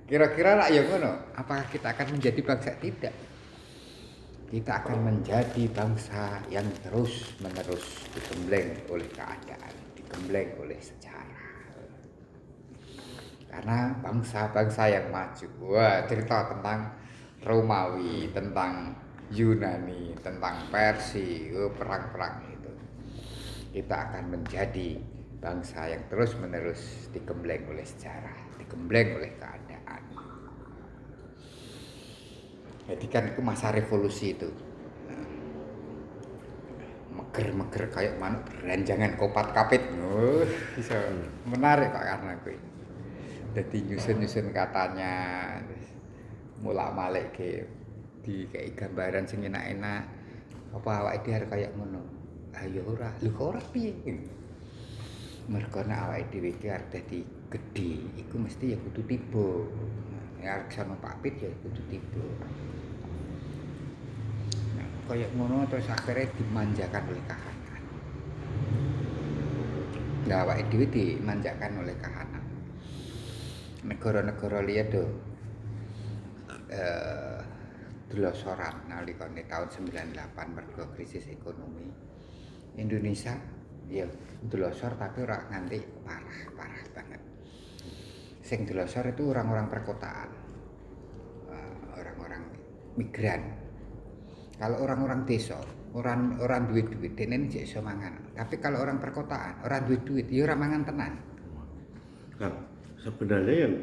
kira-kira rak ya ngono? Apakah kita akan menjadi bangsa? Tidak. Kita akan menjadi bangsa yang terus-menerus digembleng oleh keadaan, digembleng oleh sejarah. Karena bangsa-bangsa yang maju, wah cerita tentang Romawi, tentang Yunani, tentang Persia, perang-perang itu. Kita akan menjadi bangsa yang terus-menerus digembleng oleh sejarah, digembleng oleh keadaan. Jadi kan itu masa revolusi itu. Meger-meger kayak manuk beranjangan kopat kapit. Bisa menarik Pak karena kuwi. Jadi nyusun-nyusun katanya, mulak-malik ke di kayak gambaran sing enak-enak. Apa awake dhewe kayak ngono. Ayo ora, lho kok ora piye? Mergo nek awake dhewe iki arep dadi gedhe, iku mesti ya kudu tiba. Ya arep sono papit ya kudu tiba. Nah, kayak ngono terus akhirnya dimanjakan oleh kahanan. Nah, awake dhewe dimanjakan oleh kahanan. Negara-negara liya do delosoran nalikane tahun 98 mergo krisis ekonomi. Indonesia ya delosor tapi ora nganti parah banget. Sing delosor itu orang-orang perkotaan. Orang-orang migran. Kalau orang-orang desa, orang duwe duit dene jek iso mangan. Tapi kalau orang perkotaan, orang duwe duit ya ora mangan tenan. Kang, sebenarnya yang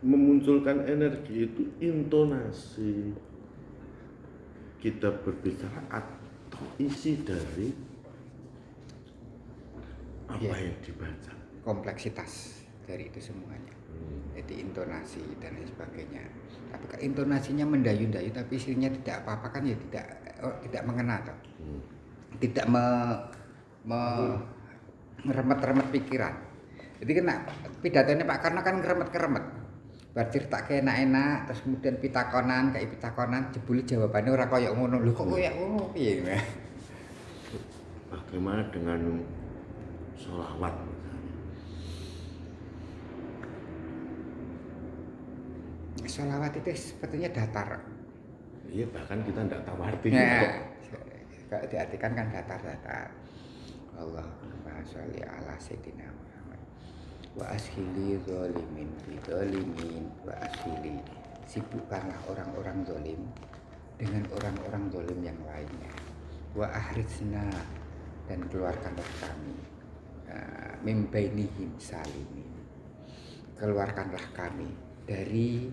memunculkan energi itu intonasi kita berbicara atau isi dari apa yang dibaca, kompleksitas dari itu semuanya. Jadi intonasi dan lain sebagainya. Tapi kalau intonasinya mendayu-dayu tapi isinya tidak apa-apa kan ya tidak mengena toh. Tidak ngeremet-remet pikiran. Jadi kena pidatonya Pak Karno kan ngeremet-keremet. Bar cerita enak-enak terus kemudian pitakonan jebule jawabannya ora kaya ngono. Lho kok kaya ngono piye? Bagaimana dengan sholawat misalnya? Sholawat itu sepertinya datar. Iya, bahkan kita tidak tahu artinya kok. Kalau diartikan kan datar-datar. Allahumma sholli ala sayyidina Muhammad wa ashili zalimin bidzalimin wa ashili, sibukkanlah orang-orang zalim dengan orang-orang zalim yang lainnya. Wa ahrijna, dan keluarkanlah kami mim bainihim salimin, keluarkanlah kami dari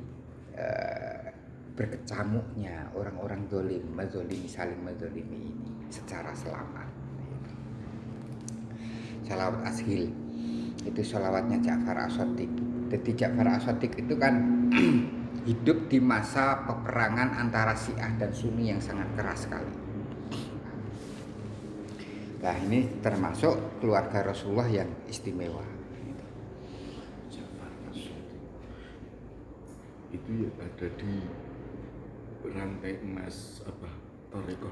berkecamuknya orang-orang zalim, madzalimi saling madzalimi ini secara selamat. Shalawat ashil itu sholawatnya Ja'far As-Shadiq. Jadi Ja'far As-Shadiq itu kan hidup di masa peperangan antara Syiah dan Sunni yang sangat keras sekali. Nah ini termasuk keluarga Rasulullah yang istimewa. Ja'far As-Shadiq itu ya ada di rantai emas apa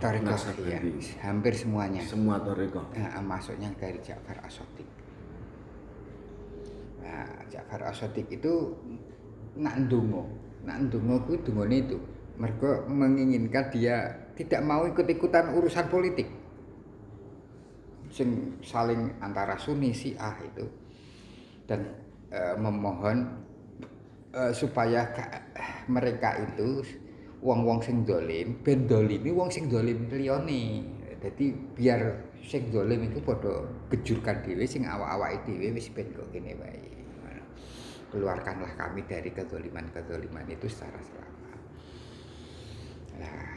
Thariqah Ya, hampir semuanya. Semua Thariqah. Nah, masuknya dari Ja'far As-Shadiq. Nah, Ja'far As-Shadiq itu nak ndonga kuwi dungane itu mergo menginginkan dia tidak mau ikut-ikutan urusan politik sing saling antara Sunni Syiah itu, dan memohon supaya mereka itu wong-wong sing dolim ben dolimi wong sing dolim liyane. Dadi biar sing dolim iku padha gejurkan dhewe, sing awak-awake dhewe wis ben kok kene wae. Keluarkanlah kami dari kezaliman-kezaliman itu secara selamat. Nah,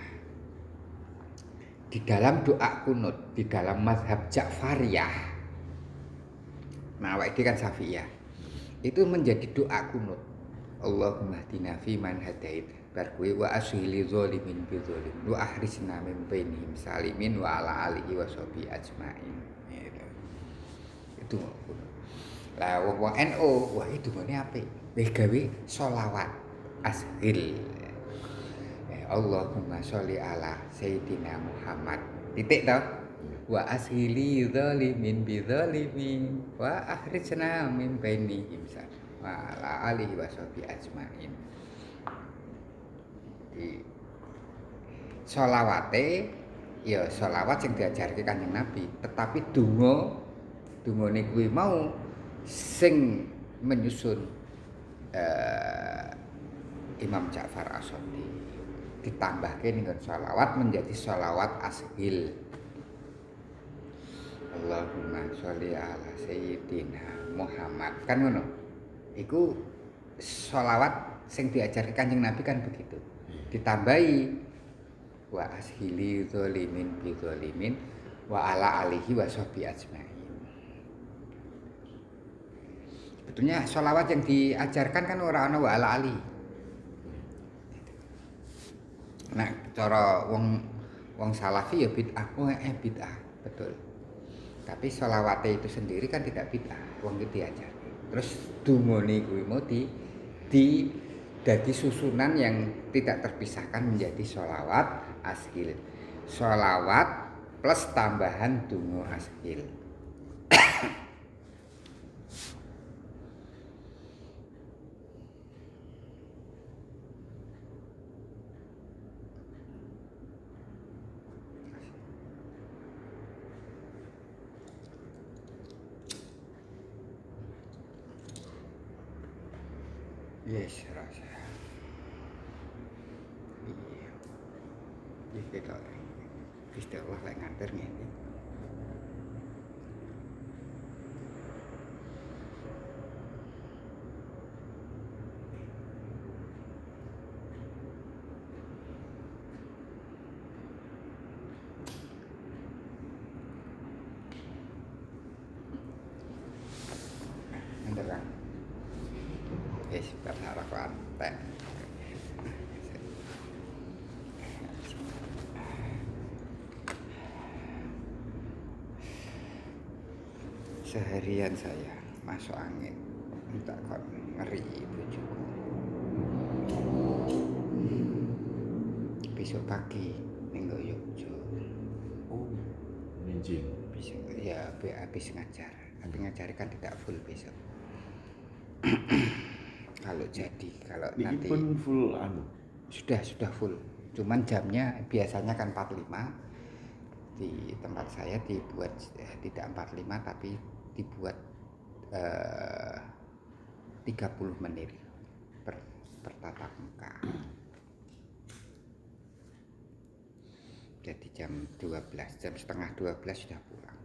di dalam doa kunut, di dalam mazhab Ja'fariyah Nah, awake dhewe kan Syafi'iyah. Itu menjadi doa kunut. Allahumma hdina fi man hadait. Bar kuwi wa ashili zalimin bi zalim. Wa ahrisna min bainihim salimin wa ala alihi wa sahbihi ajmain. Gitu. Itu kunut. Lah wong NU, wah itu ngene apik. Wis gawe sholawat ashil. Allahumma sholli ala sayyidina Muhammad. Titik toh. Wa ashili zalimin bi zalimin wa akhrijna min bainihim wa ala alihi wa sahbihi ajmain. Di sholawate ya sholawat sing diajarke Kanjeng Nabi, tetapi dungane kuwi mau sing menyusun Imam Ja'far As-Shadiq ditambahke dengan sholawat menjadi sholawat ashil. Allahumma sholli ala sayyidina Muhammad kan ngono. Iku sholawat sing diajarke Kanjeng Nabi kan begitu. Ditambahi wa ashili zalimin bi zalimin wa ala alihi wa sahbihi ajmain. Sebetulnya sholawat yang diajarkan kan ora ana wa ala alihi. Nah, cara wong salafi ya bid'ah, bid'ah, betul. Tapi sholawatnya itu sendiri kan tidak bid'ah, wong itu diajar. Terus dungane kuwi mau dadi susunan yang tidak terpisahkan menjadi sholawat ashil. Sholawat plus tambahan dungo ashil. Yes, rasa. Iya. Iki kita Gusti Allah lek nganter ngene. Nganter kan. Yes, berharap rantai. Seharian saya masuk angin, minta kok ngeri bojoku. Besok pagi ning Yogyo. Oh, minjing. Besok ya habis ngajar. Tapi ngajar kan tidak full besok. Kalau jadi, kalau Ini nanti pun full anu. sudah full. Cuman jamnya biasanya kan 45. Di tempat saya dibuat tidak 45 tapi dibuat 30 menit per tatap muka. Jadi jam 12, jam setengah 12 sudah pulang.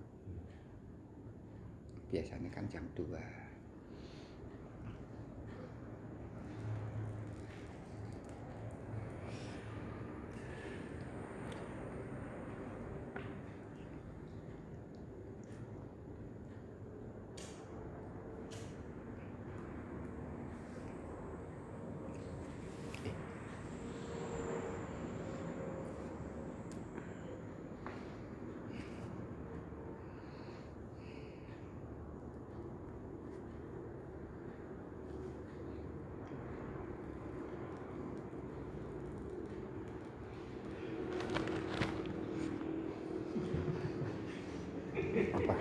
Biasanya kan jam 2. Apa?